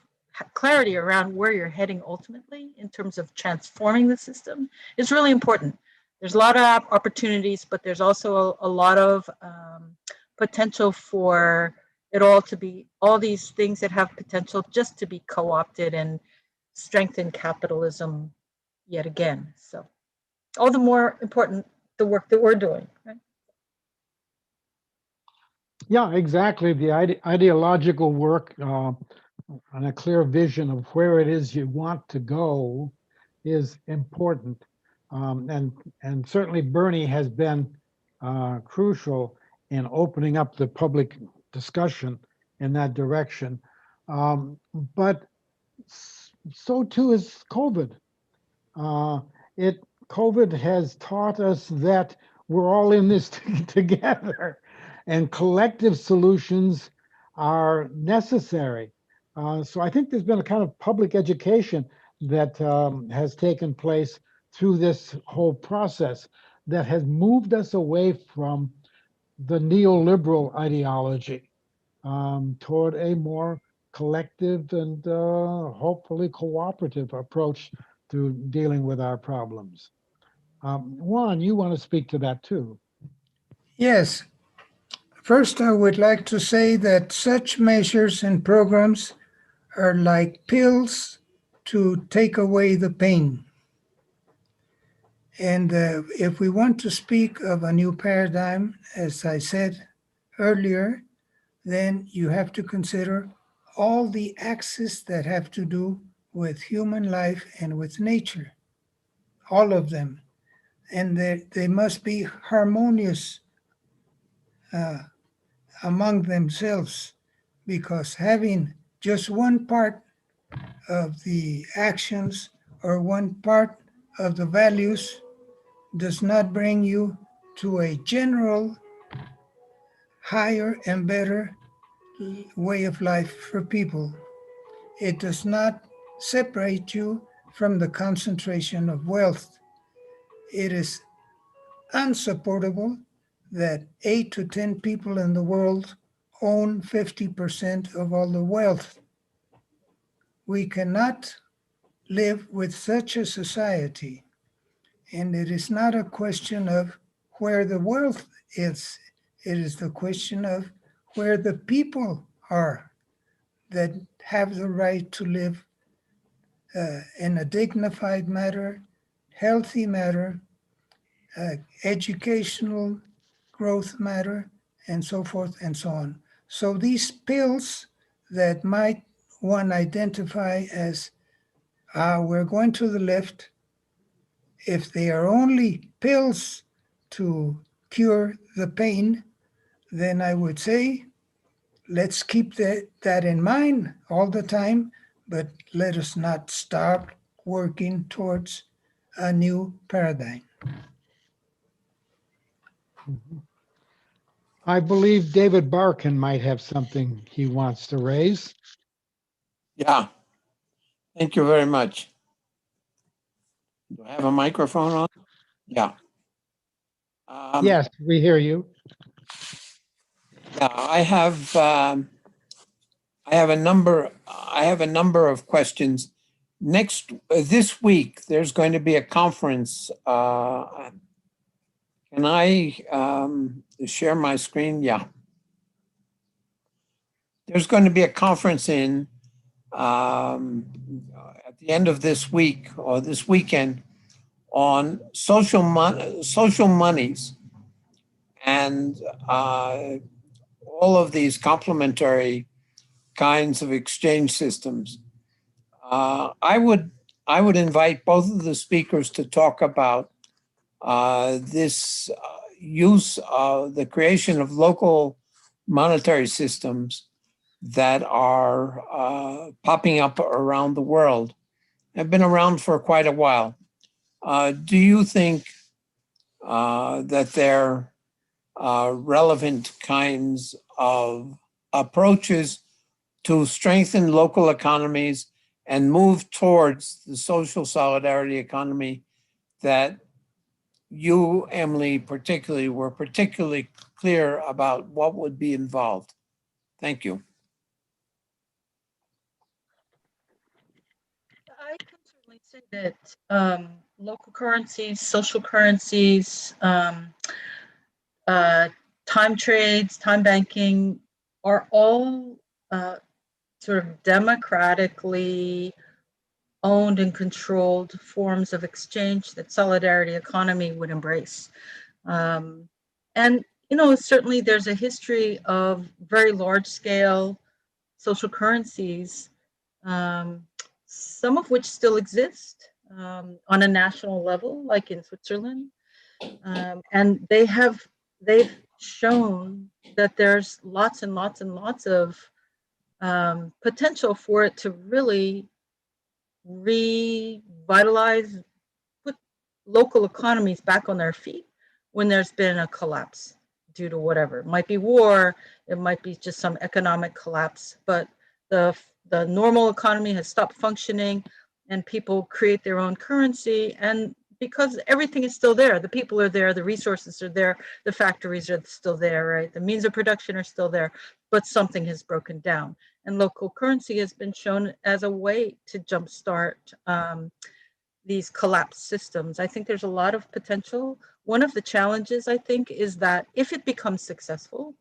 B: clarity around where you're heading ultimately in terms of transforming the system is really important. There's a lot of opportunities, but there's also a lot of potential for it all to be, all these things that have potential just to be co-opted and strengthen capitalism yet again. So all the more important the work that we're doing, right?
A: Yeah, exactly. The ideological work and a clear vision of where it is you want to go is important. And certainly Bernie has been crucial in opening up the public discussion in that direction. But so too is COVID. Uh, COVID has taught us that we're all in this together, and collective solutions are necessary. So I think there's been a kind of public education that has taken place through this whole process that has moved us away from the neoliberal ideology toward a more collective and hopefully cooperative approach to dealing with our problems. Juan, you want to speak to that too?
C: Yes. First, I would like to say that such measures and programs are like pills to take away the pain. And if we want to speak of a new paradigm, as I said earlier, then you have to consider all the axes that have to do with human life and with nature, all of them. And they must be harmonious among themselves, because having just one part of the actions or one part of the values does not bring you to a general higher and better way of life for people. It does not separate you from the concentration of wealth. It is unsupportable that 8 to 10 people in the world own 50% of all the wealth. We cannot live with such a society. And it is not a question of where the wealth is. It is the question of where the people are that have the right to live in a dignified manner, healthy manner, educational growth matter, and so forth and so on. So these pills that might one identify as we're going to the left, if they are only pills to cure the pain, then I would say let's keep that in mind all the time, but let us not stop working towards a new paradigm.
A: I believe David Barkin might have something he wants to raise.
D: Yeah, thank you very much. Do I have a microphone on? Yeah.
A: Yes, we hear you.
D: Yeah, I have a number of questions. This week, there's going to be a conference. Can I share my screen? Yeah. There's going to be a conference at the end of this week or this weekend on social monies and all of these complementary kinds of exchange systems. I would invite both of the speakers to talk about this use of the creation of local monetary systems that are popping up around the world, have been around for quite a while. Do you think that they're relevant kinds of approaches to strengthen local economies and move towards the social solidarity economy that you, Emily, particularly were particularly clear about what would be involved? Thank you.
B: I can certainly say that local currencies, social currencies, time trades, time banking are all sort of democratically owned and controlled forms of exchange that solidarity economy would embrace. And, you know, certainly there's a history of very large scale social currencies, some of which still exist. on a national level, like in Switzerland. And they've shown that there's lots and lots and lots of potential for it to really revitalize, put local economies back on their feet when there's been a collapse due to whatever. It might be war, it might be just some economic collapse, but the normal economy has stopped functioning and people create their own currency. And because everything is still there, the people are there, the resources are there, the factories are still there, right? The means of production are still there, but something has broken down. And local currency has been shown as a way to jumpstart these collapsed systems. I think there's a lot of potential. One of the challenges, I think, is that if it becomes successful,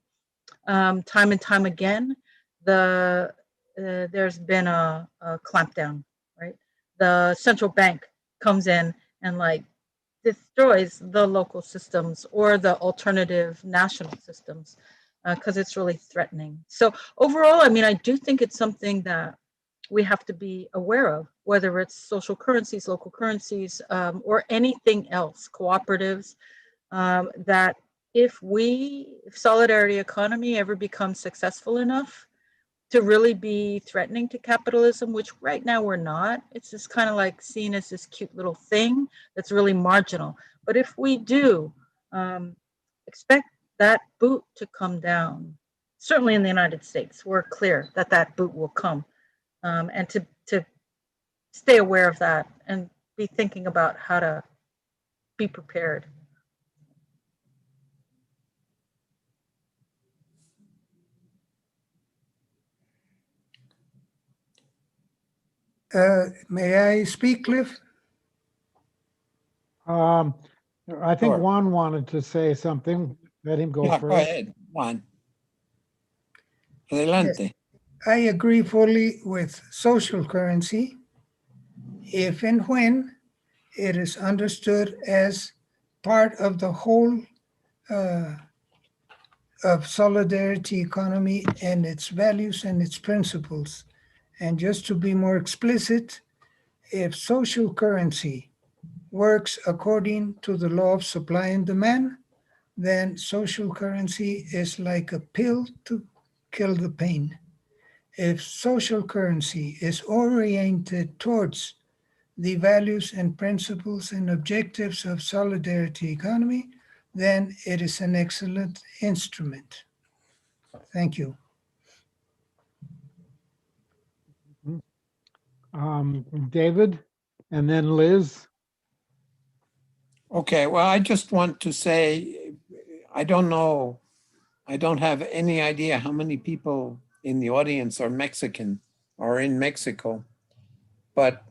B: time and time again, there's been a clampdown, right? The central bank comes in and like destroys the local systems or the alternative national systems because it's really threatening. So overall, I mean, I do think it's something that we have to be aware of, whether it's social currencies, local currencies, or anything else, cooperatives, that if solidarity economy ever becomes successful enough to really be threatening to capitalism, which right now we're not, it's just kind of like seen as this cute little thing that's really marginal. But if we do, expect that boot to come down. Certainly in the United States, we're clear that that boot will come. And to stay aware of that and be thinking about how to be prepared.
C: May I speak, Cliff?
A: I think
D: Sure.
A: Juan wanted to say something. Let him go
D: Yeah, go
A: first.
D: ahead, Juan. Adelante.
C: I agree fully with social currency if and when it is understood as part of the whole of solidarity economy and its values and its principles. And just to be more explicit, if social currency works according to the law of supply and demand, then social currency is like a pill to kill the pain. If social currency is oriented towards the values and principles and objectives of solidarity economy, then it is an excellent instrument. Thank you.
A: David, and then Liz.
D: Okay, well, I just want to say, I don't know, I don't have any idea how many people in the audience are Mexican or in Mexico, but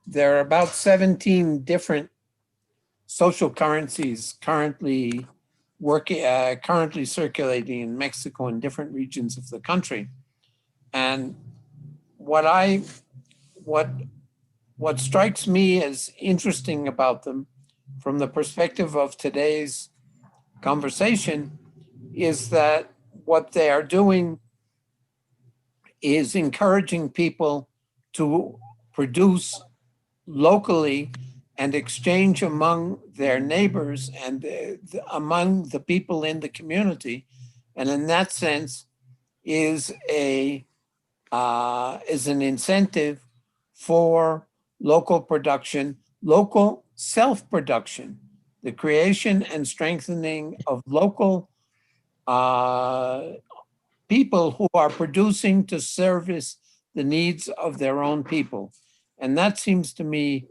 D: there are about 17 different social currencies currently currently circulating in Mexico in different regions of the country. And what strikes me as interesting about them from the perspective of today's conversation is that what they are doing is encouraging people to produce locally and exchange among their neighbors and among the people in the community. And in that sense is an incentive for local production, local self-production, the creation and strengthening of local people who are producing to service the needs of their own people. And that seems to me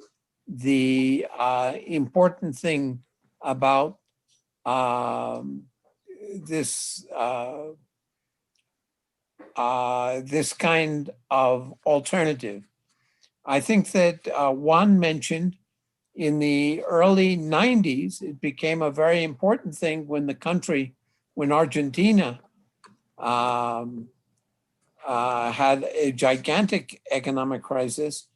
D: the important thing about this this kind of alternative. I think that Juan mentioned in the early 90s, it became a very important thing when Argentina had a gigantic economic crisis,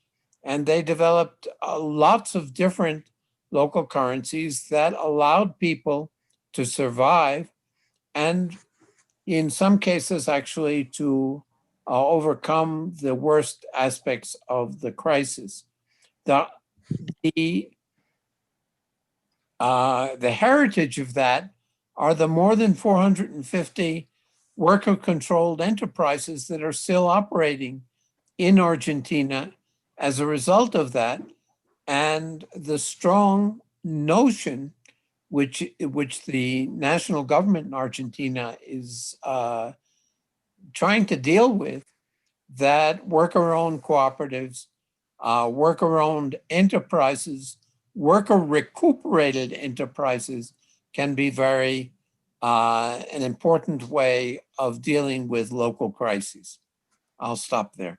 D: and they developed lots of different local currencies that allowed people to survive and in some cases actually to overcome the worst aspects of the crisis. The the heritage of that are the more than 450 worker-controlled enterprises that are still operating in Argentina as a result of that, and the strong notion which the national government in Argentina is trying to deal with, that worker-owned cooperatives, worker-owned enterprises, worker-recuperated enterprises can be very an important way of dealing with local crises. I'll stop there.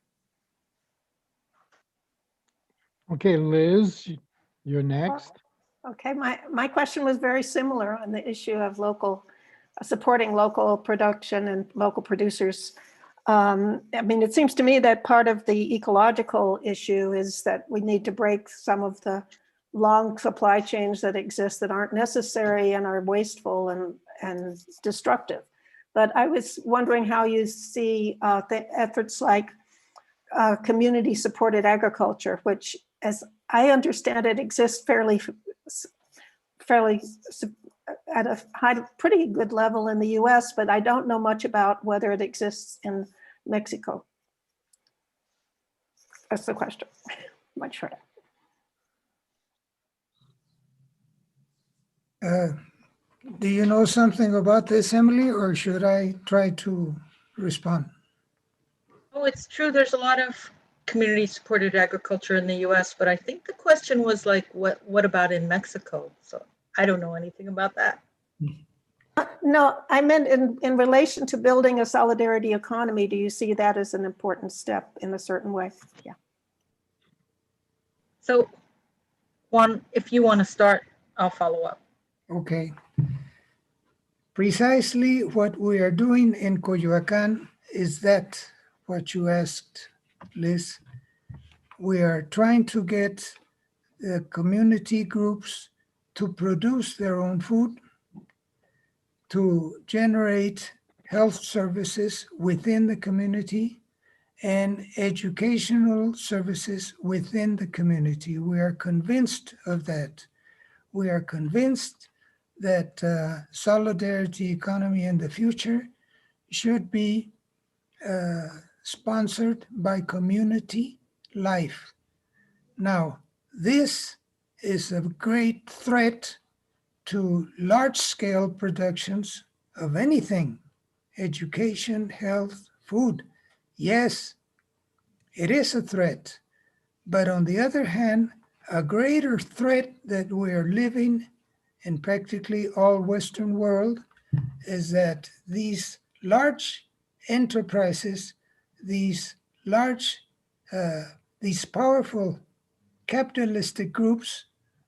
A: Okay, Liz, you're next.
E: Okay, my question was very similar on the issue of supporting local production and local producers. I mean, it seems to me that part of the ecological issue is that we need to break some of the long supply chains that exist that aren't necessary and are wasteful and destructive. But I was wondering how you see the efforts like community-supported agriculture, which, as I understand it, exists fairly at a pretty good level in the US, but I don't know much about whether it exists in Mexico. That's the question. Much shorter.
C: Do you know something about this, Emily, or should I try to respond?
B: Oh, it's true. There's a lot of community-supported agriculture in the US, but I think the question was like, what about in Mexico? So I don't know anything about that.
E: No, I meant in relation to building a solidarity economy. Do you see that as an important step in a certain way? Yeah.
B: So Juan, if you want to start, I'll follow up.
C: Okay. Precisely what we are doing in Coyoacán is that what you asked, Liz. We are trying to get the community groups to produce their own food, to generate health services within the community and educational services within the community. We are convinced of that. We are convinced that solidarity economy in the future should be sponsored by community life. Now, this is a great threat to large-scale productions of anything, education, health, food. Yes, it is a threat. But on the other hand, a greater threat that we are living in practically all Western world is that these large enterprises, these powerful capitalistic groups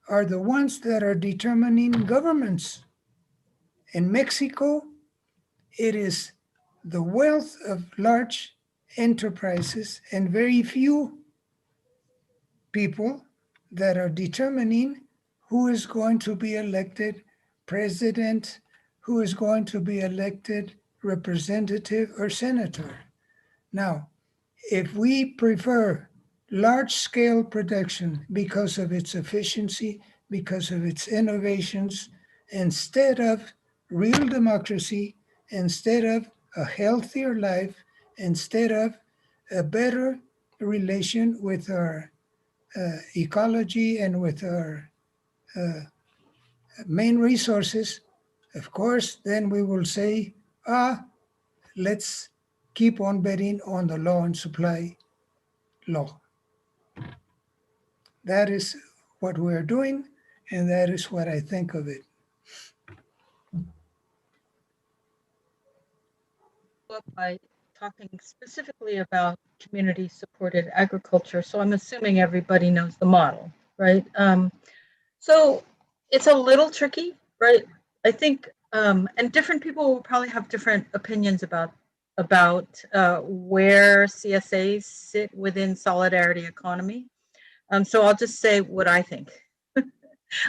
C: are the ones that are determining governments. In Mexico, it is the wealth of large enterprises and very few people that are determining who is going to be elected president, who is going to be elected representative or senator. Now, if we prefer large-scale production because of its efficiency, because of its innovations, instead of real democracy, instead of a healthier life, instead of a better relation with our ecology and with our main resources, of course, then we will say, let's keep on betting on the law and supply law. That is what we're doing, and that is what I think of it.
B: By talking specifically about community-supported agriculture, so I'm assuming everybody knows the model, right? So it's a little tricky, right? I think, and different people will probably have different opinions about where CSAs sit within solidarity economy. So I'll just say what I think.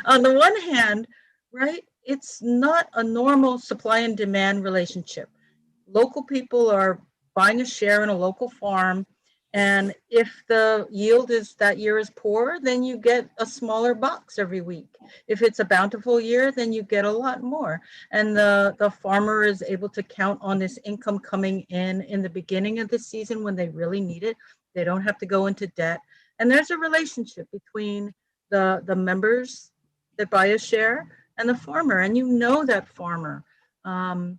B: On the one hand, right, it's not a normal supply and demand relationship. Local people are buying a share in a local farm, And if the yield is that year is poor, then you get a smaller box every week. If it's a bountiful year, then you get a lot more. And the farmer is able to count on this income coming in the beginning of the season when they really need it. They don't have to go into debt. And there's a relationship between the members that buy a share and the farmer, and you know that farmer. On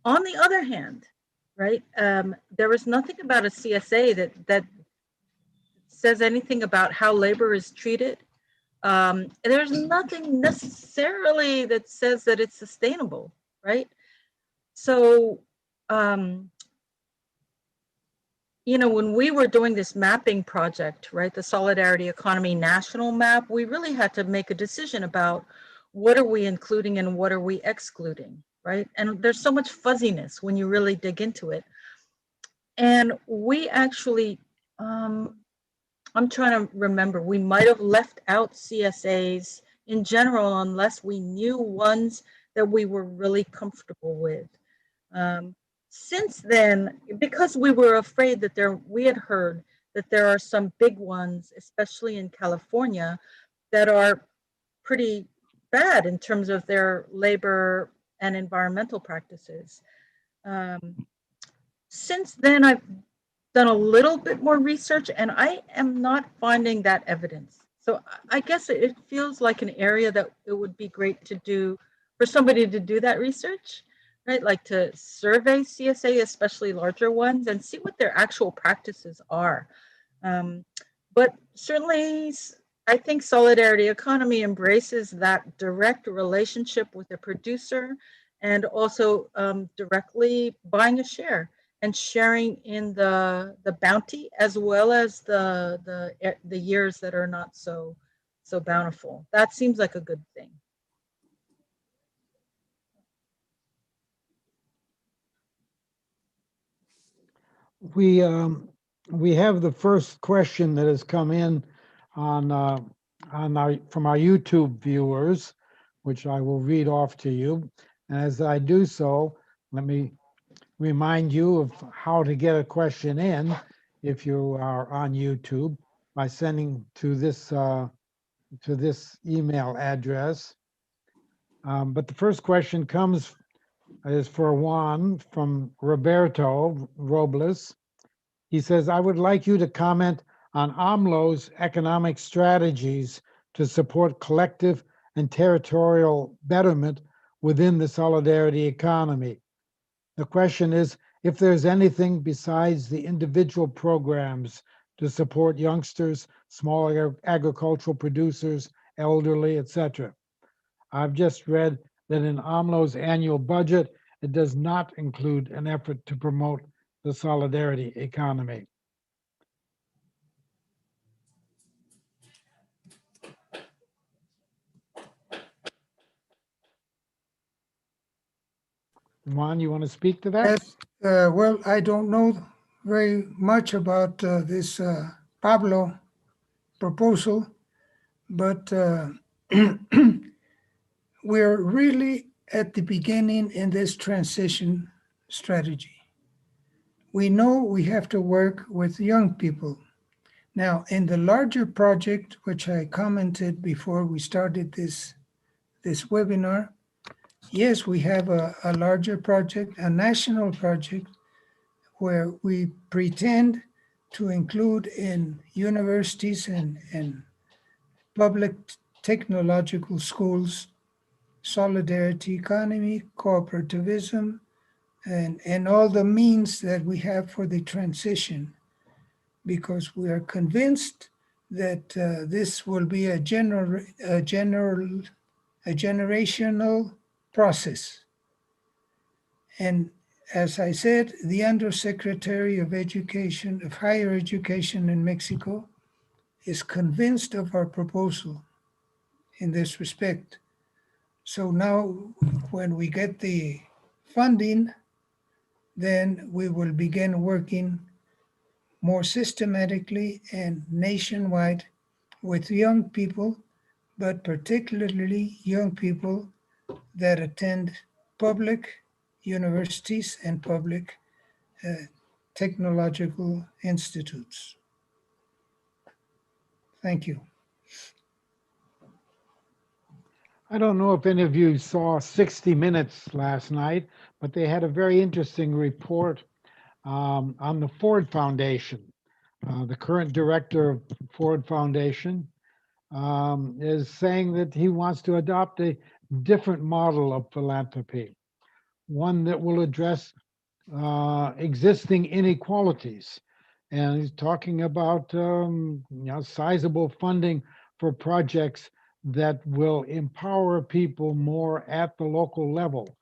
B: the other hand, right, there is nothing about a CSA that says anything about how labor is treated. There's nothing necessarily that says that it's sustainable, right? So, when we were doing this mapping project, right, the Solidarity Economy National Map, we really had to make a decision about what are we including and what are we excluding, right? And there's so much fuzziness when you really dig into it. And we actually, I'm trying to remember, we might have left out CSAs in general unless we knew ones that we were really comfortable with. Since then, because we were afraid that we had heard that there are some big ones, especially in California, that are pretty bad in terms of their labor and environmental practices. Since then, I've done a little bit more research and I am not finding that evidence. So I guess it feels like an area that it would be great to do for somebody to do that research, right? Like to survey CSA, especially larger ones, and see what their actual practices are. But certainly, I think Solidarity Economy embraces that direct relationship with the producer and also directly buying a share and sharing in the bounty as well as the years that are not so bountiful. That seems like a good thing.
A: We have the first question that has come in from our YouTube viewers, which I will read off to you. And as I do so, let me remind you of how to get a question in if you are on YouTube by sending to this email address. But the first question is for Juan from Roberto Robles. He says, I would like you to comment on AMLO's economic strategies to support collective and territorial betterment within the solidarity economy. The question is if there's anything besides the individual programs to support youngsters, small agricultural producers, elderly, etc. I've just read that in AMLO's annual budget, it does not include an effort to promote the solidarity economy. Juan, you want to speak to that?
C: Yes, well, I don't know very much about this Pablo proposal, but we're really at the beginning in this transition strategy. We know we have to work with young people. Now, in the larger project, which I commented before we started this webinar, yes, we have a larger project, a national project, where we pretend to include in universities and public technological schools solidarity economy, cooperativism, and all the means that we have for the transition, because we are convinced that this will be a generational process. And as I said, the Undersecretary of Education, of Higher Education in Mexico, is convinced of our proposal in this respect. So now, when we get the funding, then we will begin working more systematically and nationwide with young people, but particularly young people that attend public universities and public technological institutes. Thank you.
A: I don't know if any of you saw 60 Minutes last night, but they had a very interesting report on the Ford Foundation. The current director of Ford Foundation is saying that he wants to adopt a different model of philanthropy, one that will address existing inequalities. And he's talking about sizable funding for projects that will empower people more at the local level.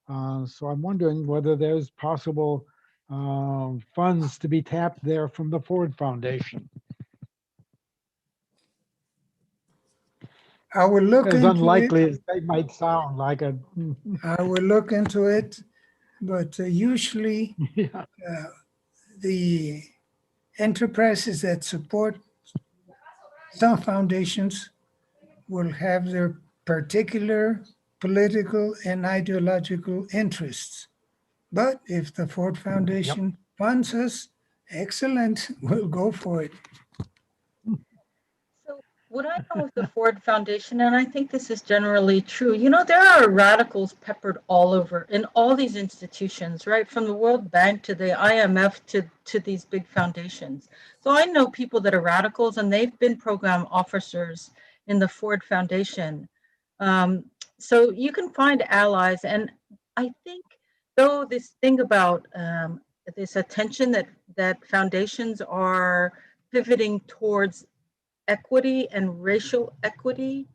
A: So I'm wondering whether there's possible funds to be tapped there from the Ford Foundation.
C: I will look
A: As
C: into
A: unlikely
C: it.
A: as they might sound, like a
C: I will look into it, but usually
A: yeah.
C: the enterprises that support some foundations will have their particular political and ideological interests. But if the Ford Foundation funds us, excellent, we'll go for it.
B: So what I know of the Ford Foundation, and I think this is generally true, you know, there are radicals peppered all over in all these institutions, right? From the World Bank to the IMF to these big foundations. So I know people that are radicals and they've been program officers in the Ford Foundation. So you can find allies. And I think though this thing about this attention that foundations are pivoting towards equity and racial equity.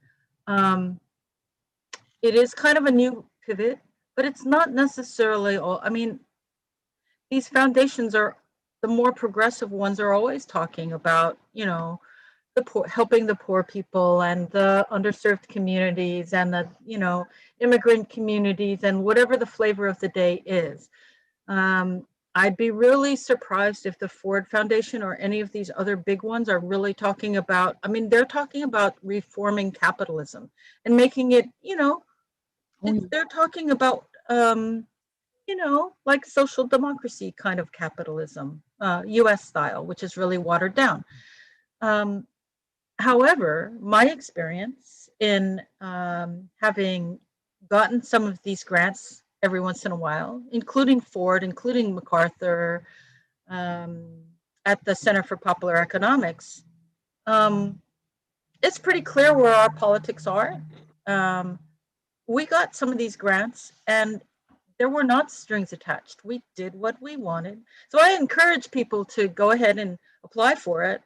B: It is kind of a new pivot, but it's not necessarily all. I mean, these foundations are the more progressive ones are always talking about, you know, the poor, helping the poor people and the underserved communities and the, you know, immigrant communities and whatever the flavor of the day is. I'd be really surprised if the Ford Foundation or any of these other big ones are really talking about, I mean, they're talking about reforming capitalism and making it, you know, they're talking about, you know, like social democracy kind of capitalism, US style, which is really watered down. However, my experience in having gotten some of these grants every once in a while, including Ford, including MacArthur, at the Center for Popular Economics, it's pretty clear where our politics are. We got some of these grants and there were not strings attached. We did what we wanted. So I encourage people to go ahead and apply for it.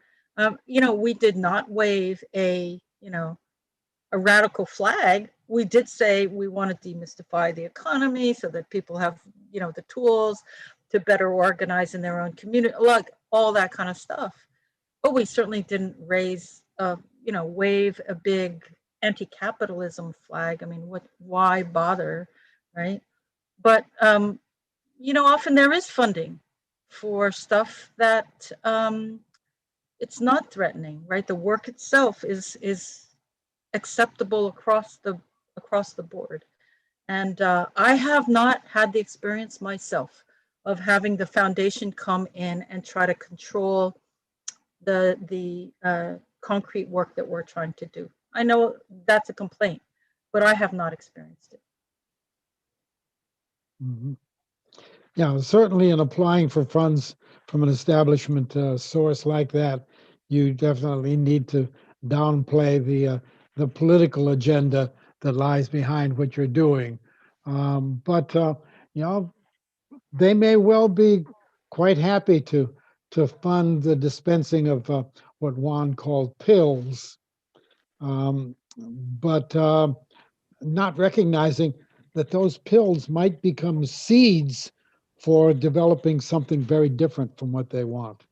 B: You know, we did not wave a, you know, a radical flag. We did say we want to demystify the economy so that people have, you know, the tools to better organize in their own community, like all that kind of stuff. But we certainly didn't raise, you know, wave a big anti-capitalism flag. I mean, why bother, right? But, you know, often there is funding for stuff that it's not threatening, right? The work itself is acceptable across the board. And I have not had the experience myself of having the foundation come in and try to control the concrete work that we're trying to do. I know that's a complaint, but I have not experienced it.
A: Mm-hmm. Yeah, certainly in applying for funds from an establishment source like that, you definitely need to downplay the political agenda that lies behind what you're doing. But you know, they may well be quite happy to fund the dispensing of what Juan called pills, but not recognizing that those pills might become seeds for developing something very different from what they want.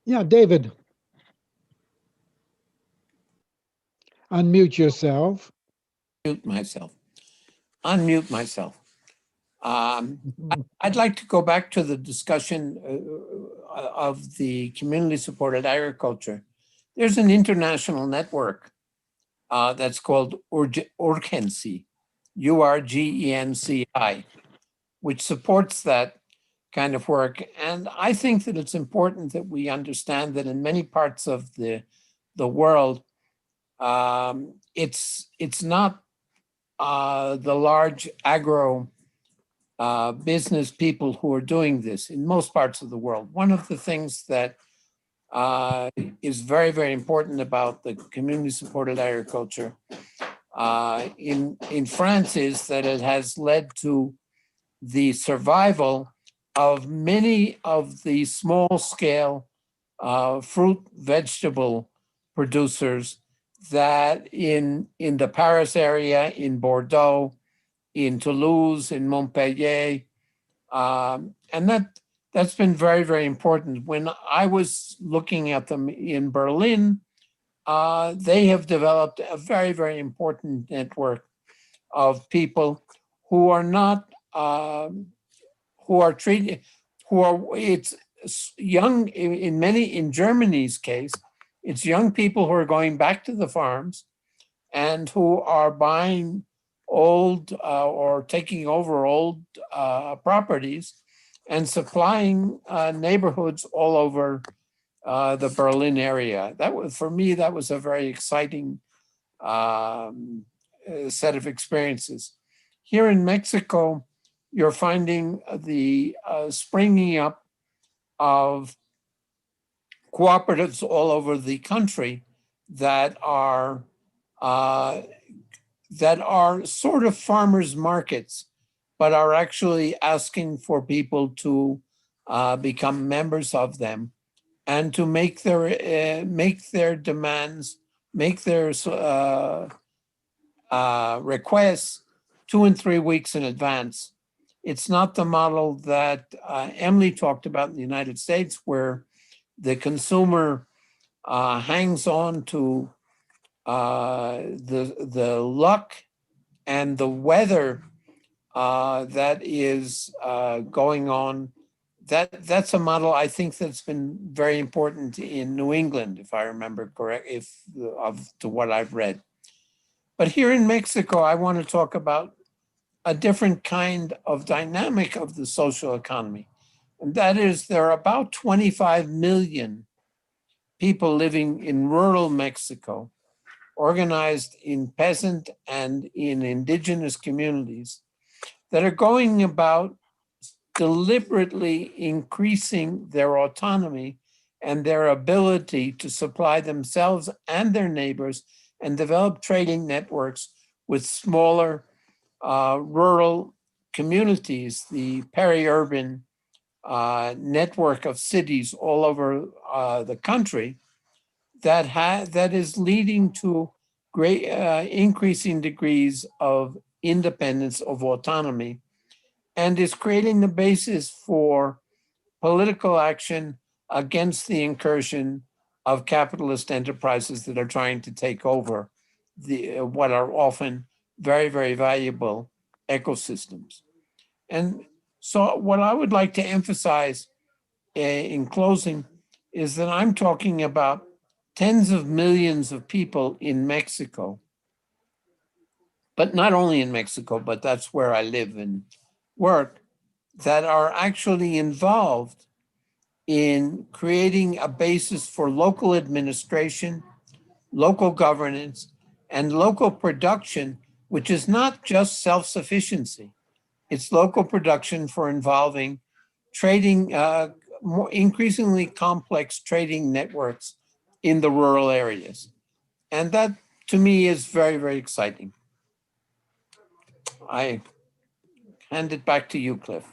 A: Yeah, David. Unmute yourself.
D: Unmute myself. I'd like to go back to the discussion of the community supported agriculture. There's an international network that's called Urgenci, URGENCI. which supports that kind of work. And I think that it's important that we understand that in many parts of the world, it's not the large agro business people who are doing this in most parts of the world. One of the things that is very, very important about the community-supported agriculture in France is that it has led to the survival of many of the small-scale fruit, vegetable producers that in the Paris area, in Bordeaux, in Toulouse, in Montpellier, and that's been very, very important. When I was looking at them in Berlin, they have developed a very, very important network of people who are not, who are treated, it's young, in Germany's case, it's young people who are going back to the farms and who are buying old or taking over old properties and supplying neighborhoods all over the Berlin area. That was, for me, that was a very exciting set of experiences. Here in Mexico, you're finding the springing up of cooperatives all over the country that are sort of farmers markets, but are actually asking for people to become members of them and to make their demands, make their requests 2 and 3 weeks in advance. It's not the model that Emily talked about in the United States, where the consumer hangs on to the luck and the weather that is going on. That's a model I think that's been very important in New England, if I remember correct, to what I've read. But here in Mexico, I want to talk about a different kind of dynamic of the social economy. And that is, there are about 25 million people living in rural Mexico, organized in peasant and in indigenous communities, that are going about deliberately increasing their autonomy and their ability to supply themselves and their neighbors and develop trading networks with smaller rural communities, the peri-urban network of cities all over the country that is leading to great increasing degrees of independence, of autonomy, and is creating the basis for political action against the incursion of capitalist enterprises that are trying to take over what are often very, very valuable ecosystems. And so what I would like to emphasize in closing is that I'm talking about tens of millions of people in Mexico, but not only in Mexico, but that's where I live and work, that are actually involved in creating a basis for local administration, local governance, and local production, which is not just self-sufficiency. It's local production for involving trading, more increasingly complex trading networks in the rural areas. And that, to me, is very, very exciting. I hand it back to you, Cliff.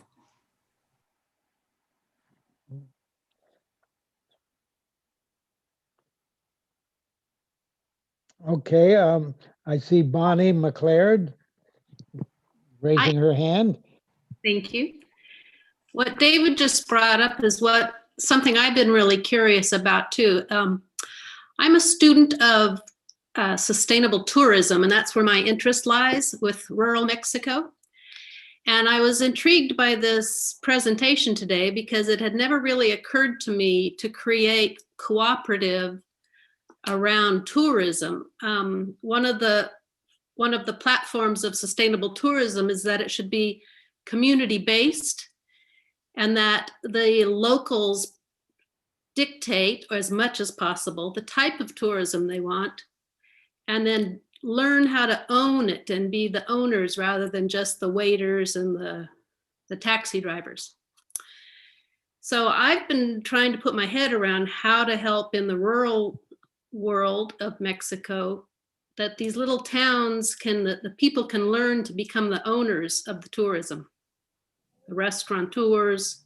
A: Okay, I see Bonnie McLeod raising her hand.
F: Thank you. What David just brought up is something I've been really curious about too. I'm a student of sustainable tourism, and that's where my interest lies with rural Mexico. And I was intrigued by this presentation today because it had never really occurred to me to create cooperative around tourism. One of the platforms of sustainable tourism is that it should be community-based, and that the locals dictate, or as much as possible, the type of tourism they want, and then learn how to own it and be the owners rather than just the waiters and the taxi drivers. So I've been trying to put my head around how to help in the rural world of Mexico, that these little towns the people can learn to become the owners of the tourism, the restaurateurs.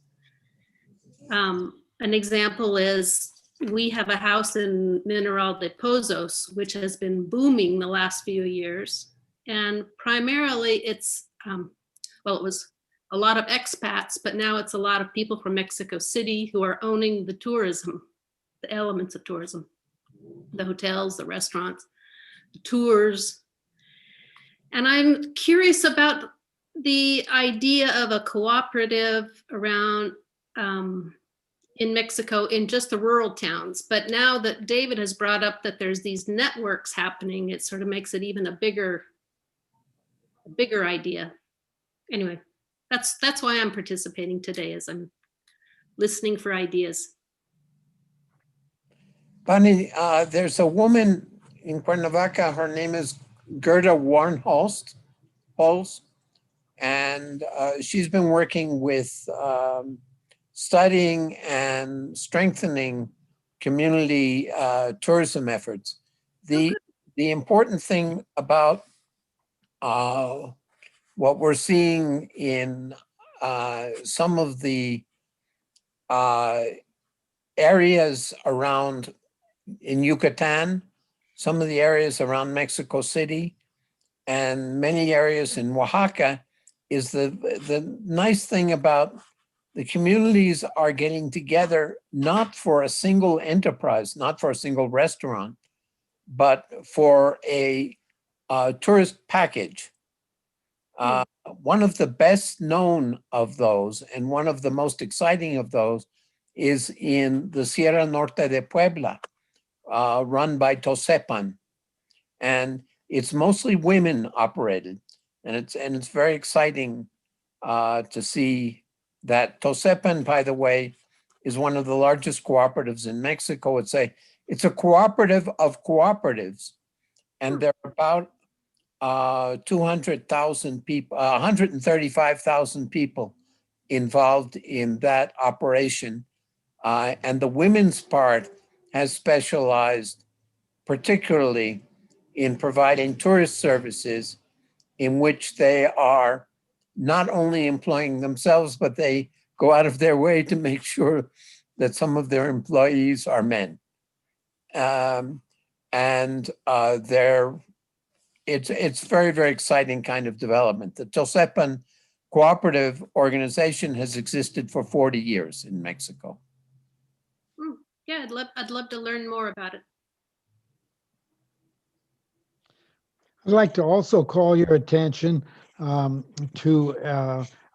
F: An example is we have a house in Mineral de Pozos, which has been booming the last few years. And primarily it's, well, it was a lot of expats, but now it's a lot of people from Mexico City who are owning the tourism, the elements of tourism, the hotels, the restaurants, the tours. And I'm curious about the idea of a cooperative around in Mexico in just the rural towns. But now that David has brought up that there's these networks happening, it sort of makes it even a bigger idea. Anyway, that's why I'm participating today, as I'm listening for ideas.
D: Bunny, there's a woman in Cuernavaca, her name is Gerda Warnholst, and she's been working with studying and strengthening community tourism efforts. The important thing about what we're seeing in some of the areas around in Yucatan, some of the areas around Mexico City, and many areas in Oaxaca, is the nice thing about the communities are getting together, not for a single enterprise, not for a single restaurant, but for a tourist package. One of the best known of those, and one of the most exciting of those, is in the Sierra Norte de Puebla, run by Tosepan. And it's mostly women operated. And it's very exciting to see that. Tosepan, by the way, is one of the largest cooperatives in Mexico. It's a cooperative of cooperatives, and there are about 200,000 people, 135,000 people involved in that operation. And the women's part has specialized particularly in providing tourist services, in which they are not only employing themselves, but they go out of their way to make sure that some of their employees are men. It's very, very exciting kind of development. The Tosepan Cooperative Organization has existed for 40 years in Mexico.
F: Yeah, I'd love to learn more about it.
A: I'd like to also call your attention to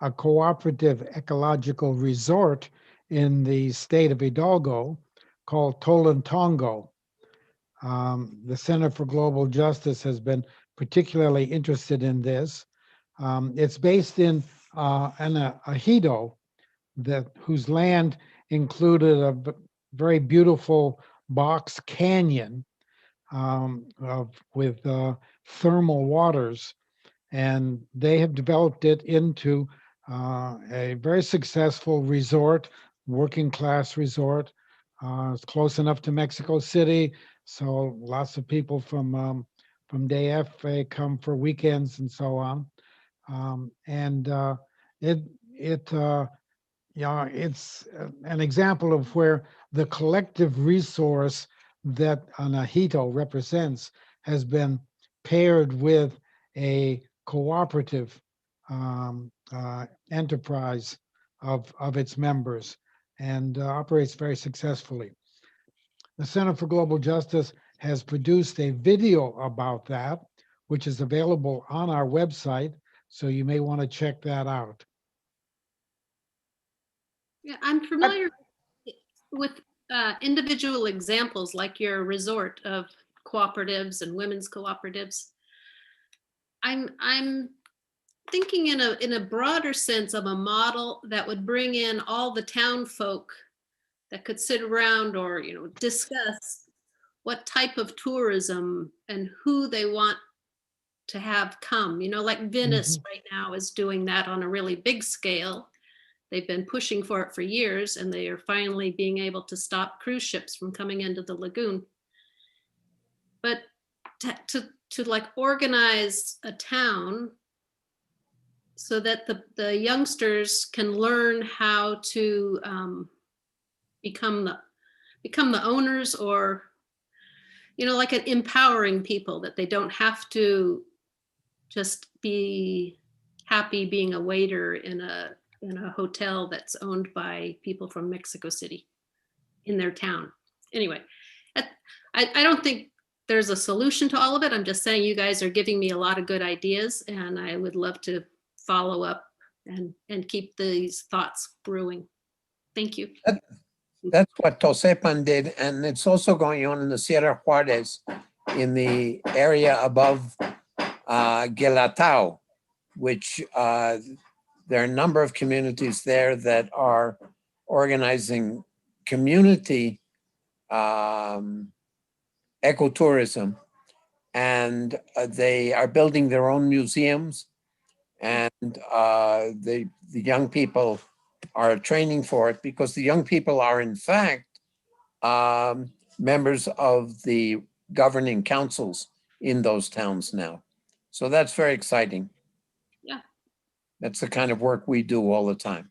A: a cooperative ecological resort in the state of Hidalgo called Tolantongo. The Center for Global Justice has been particularly interested in this. It's based in an ejido whose land included a very beautiful box canyon with thermal waters, and they have developed it into a very successful resort, working class resort. It's close enough to Mexico City, so lots of people from DF come for weekends and so on. It's an example of where the collective resource that an ejido represents has been paired with a cooperative enterprise of its members, and operates very successfully. The Center for Global Justice has produced a video about that, which is available on our website, so you may want to check that out.
F: Yeah, I'm familiar with individual examples like your resort of cooperatives and women's cooperatives. I'm thinking in a broader sense of a model that would bring in all the town folk that could sit around or, discuss what type of tourism and who they want to have come, like Venice right now is doing that on a really big scale. They've been pushing for it for years, and they are finally being able to stop cruise ships from coming into the lagoon. But to like organize a town so that the youngsters can learn how to become the owners, or like an empowering people, that they don't have to just be happy being a waiter in a hotel that's owned by people from Mexico City in their town. Anyway, I don't think there's a solution to all of it. I'm just saying you guys are giving me a lot of good ideas, and I would love to follow up and keep these thoughts brewing. Thank you.
D: That's what Tosepan did, and it's also going on in the Sierra Juarez, in the area above Guelatao, which there are a number of communities there that are organizing community ecotourism, and they are building their own museums, and the young people are training for it, because the young people are in fact members of the governing councils in those towns now. So that's very exciting.
F: Yeah.
D: That's the kind of work we do all the time.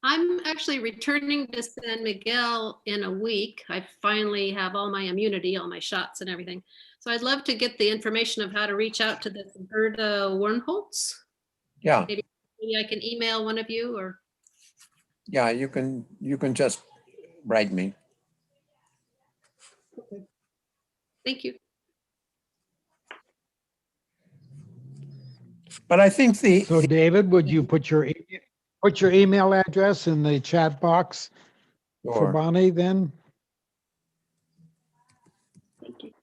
F: I'm actually returning to San Miguel in a week. I finally have all my immunity, all my shots and everything. So I'd love to get the information of how to reach out to the Gerda Wernholz.
D: Yeah.
F: Maybe I can email one of you, or.
D: Yeah, you can just write me.
F: Thank you.
D: But I think
A: So David, would you put your email address in the chat box for
D: Sure.
A: Bonnie then?
F: Thank you.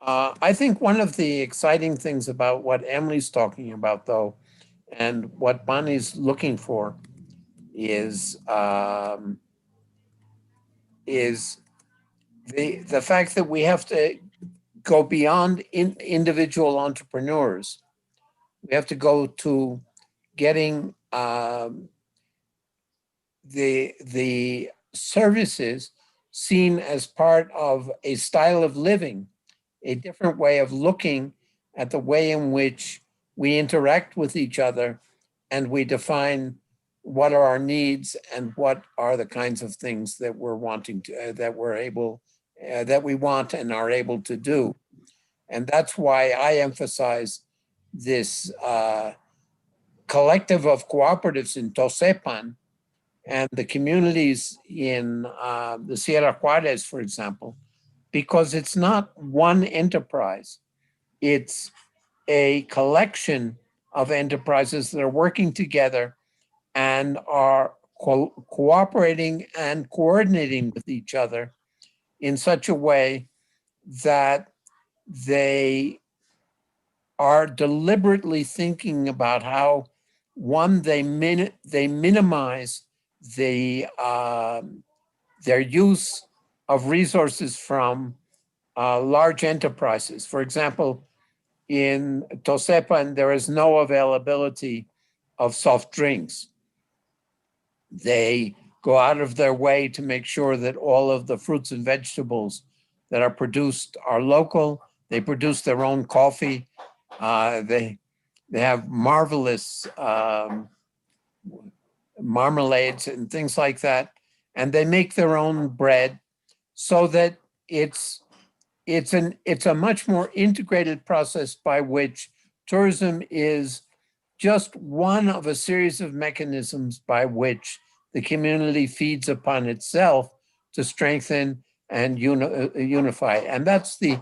D: I think one of the exciting things about what Emily's talking about, though, and what Bonnie's looking for is the fact that we have to go beyond individual entrepreneurs. We have to go to getting the services seen as part of a style of living, a different way of looking at the way in which we interact with each other, and we define what are our needs and what are the kinds of things that we're wanting to, that we want and are able to do. And that's why I emphasize this collective of cooperatives in Tosepan and the communities in the Sierra Juarez, for example, because it's not one enterprise. It's a collection of enterprises that are working together and are cooperating and coordinating with each other in such a way that they are deliberately thinking about how, one, they minimize their use of resources from large enterprises. For example, in Tosepan, there is no availability of soft drinks. They go out of their way to make sure that all of the fruits and vegetables that are produced are local. They produce their own coffee. They have marvelous marmalades and things like that. And they make their own bread, so that it's a much more integrated process by which tourism is just one of a series of mechanisms by which the community feeds upon itself to strengthen and unify. And that's the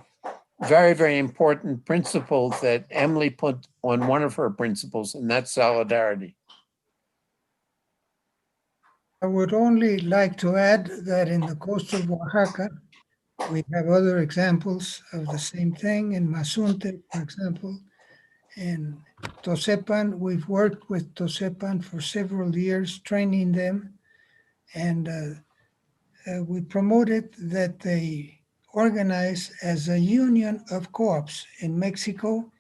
D: very, very important principle that Emily put on one of her principles, and that's solidarity.
C: I would only like to add that in the coast of Oaxaca, we have other examples of the same thing. In Mazunte, for example, And Tosepan, we've worked with Tosepan for several years, training them. And we promoted that they organize as a union of co-ops. In Mexico,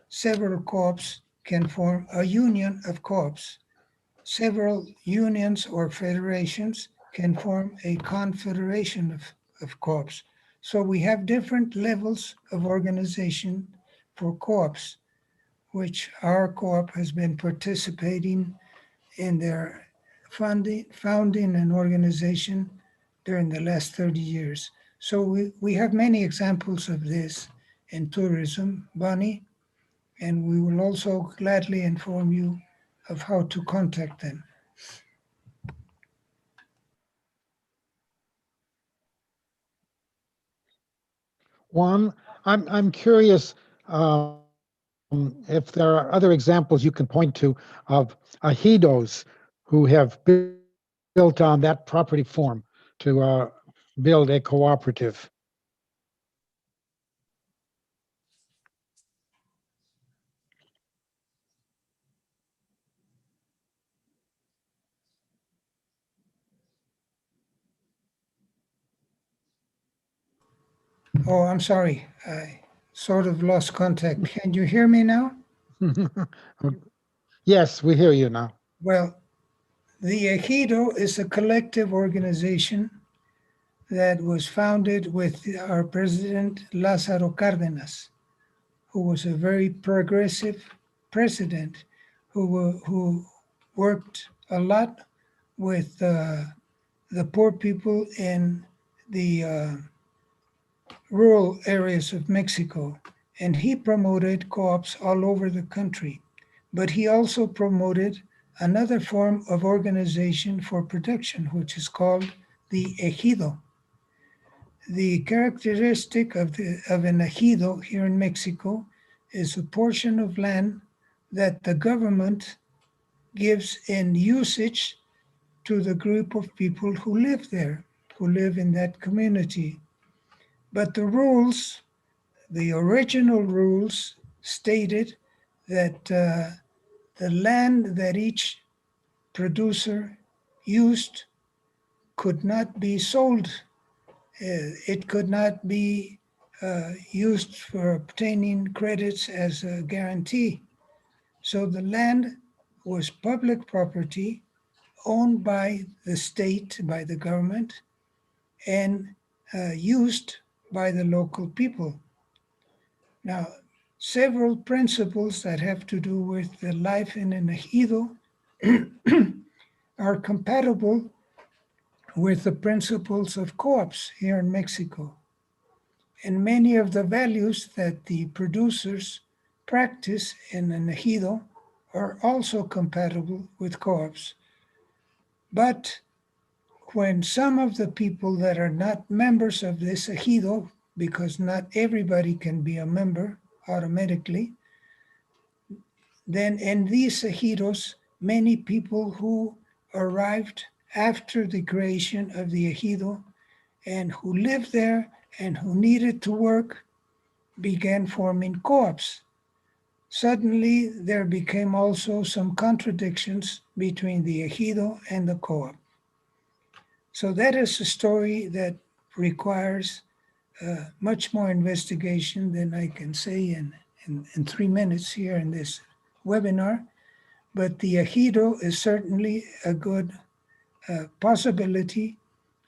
C: several co-ops can form a union of co-ops. Several unions or federations can form a confederation of co-ops. So we have different levels of organization for co-ops, which our co-op has been participating in their founding and organization during the last 30 years. So we have many examples of this in tourism, Bonnie, and we will also gladly inform you of how to contact them.
A: Juan, I'm curious if there are other examples you can point to of ejidos who have built on that property form to build a cooperative.
C: Oh, I'm sorry. I sort of lost contact. Can you hear me now?
A: Yes, we hear you now.
C: Well, the Ejido is a collective organization that was founded with our president, Lázaro Cárdenas, who was a very progressive president who worked a lot with the poor people in the rural areas of Mexico. And he promoted co-ops all over the country. But he also promoted another form of organization for production, which is called the ejido. The characteristic of an ejido here in Mexico is a portion of land that the government gives in usage to the group of people who live there, who live in that community. But the rules, the original rules, stated that the land that each producer used could not be sold. It could not be used for obtaining credits as a guarantee. So the land was public property owned by the state, by the government, and used by the local people. Now, several principles that have to do with the life in an ejido are compatible with the principles of co-ops here in Mexico. And many of the values that the producers practice in an ejido are also compatible with co-ops. But when some of the people that are not members of this ejido, because not everybody can be a member automatically, then in these ejidos, many people who arrived after the creation of the ejido and who lived there and who needed to work began forming co-ops. Suddenly, there became also some contradictions between the ejido and the co-op. So that is a story that requires much more investigation than I can say in 3 minutes here in this webinar. But the ejido is certainly a good possibility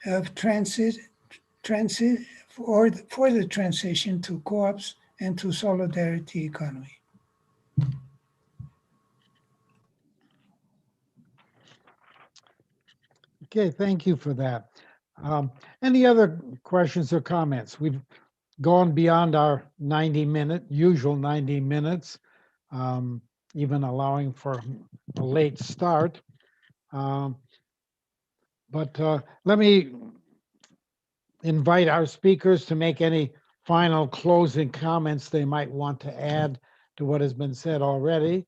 C: of transit for the transition to co-ops and to solidarity economy.
A: Okay, thank you for that. Any other questions or comments? We've gone beyond our usual 90 minutes, even allowing for a late start. But let me invite our speakers to make any final closing comments they might want to add to what has been said already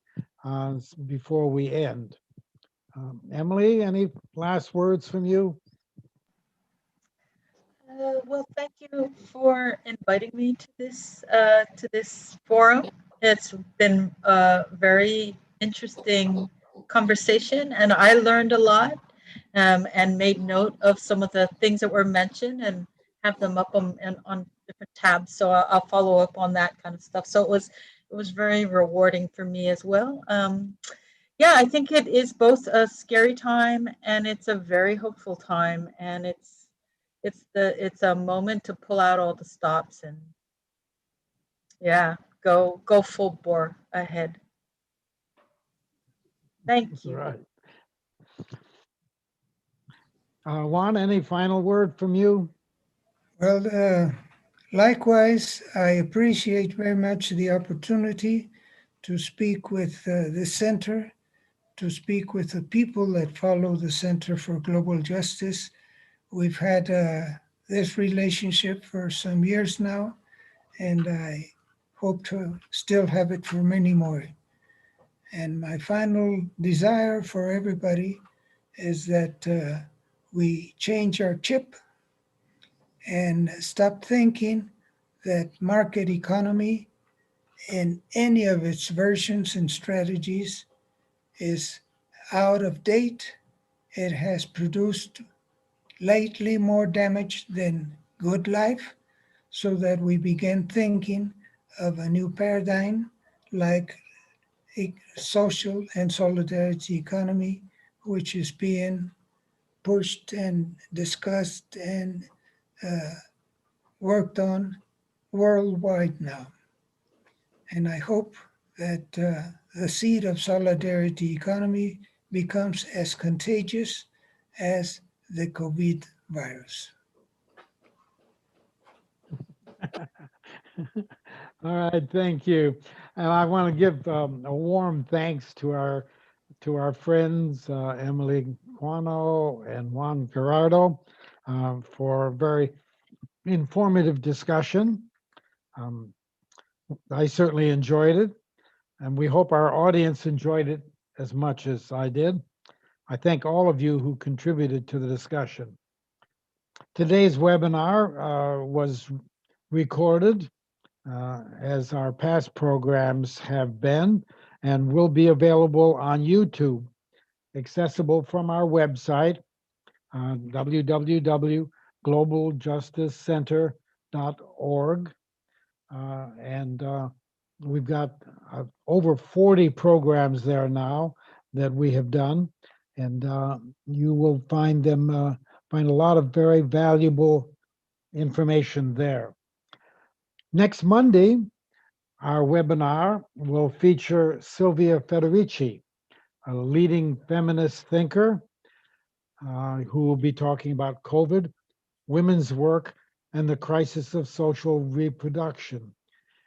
A: before we end. Emily, any last words from you?
B: Well, thank you for inviting me to this forum. It's been a very interesting conversation, and I learned a lot, and made note of some of the things that were mentioned and have them up on different tabs. So I'll follow up on that kind of stuff. So it was very rewarding for me as well. Yeah, I think it is both a scary time and it's a very hopeful time, and it's a moment to pull out all the stops and yeah, go full bore ahead. Thank
A: That's
B: you.
A: right. Juan, any final word from you?
C: Well, likewise, I appreciate very much the opportunity to speak with the center, to speak with the people that follow the Center for Global Justice. We've had this relationship for some years now, and I hope to still have it for many more. And my final desire for everybody is that we change our chip and stop thinking that market economy in any of its versions and strategies is out of date. It has produced lately more damage than good life, so that we begin thinking of a new paradigm like a social and solidarity economy, which is being pushed and discussed and worked on worldwide now. And I hope that the seed of solidarity economy becomes as contagious as the COVID virus.
A: All right, thank you. And I want to give a warm thanks to our friends Emily Quano and Juan Gerardo for a very informative discussion. Um, I certainly enjoyed it, and we hope our audience enjoyed it as much as I did. I thank all of you who contributed to the discussion. Today's webinar was recorded as our past programs have been, and will be available on YouTube, accessible from our website, www.globaljusticecenter.org. And we've got over 40 programs there now that we have done, and you will find them, find a lot of very valuable information there. Next Monday, our webinar will feature Sylvia Federici, a leading feminist thinker who will be talking about COVID, women's work, and the crisis of social reproduction.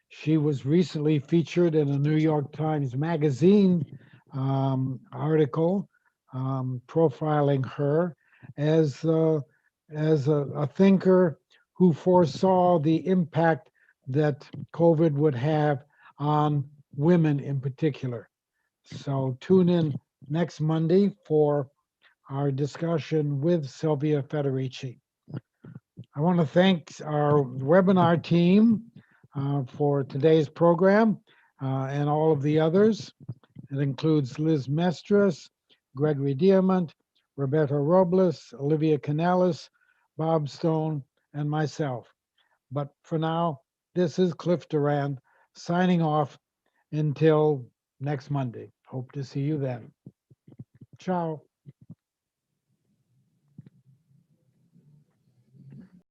A: She was recently featured in a New York Times Magazine article profiling her as a thinker who foresaw the impact that COVID would have on women in particular. So tune in next Monday for our discussion with Sylvia Federici. I want to thank our webinar team for today's program and all of the others. It includes Liz Mestras, Gregory Diamant, Roberto Robles, Olivia Canales, Bob Stone, and myself. But for now, this is Cliff Duran signing off until next Monday. Hope to see you then. Ciao.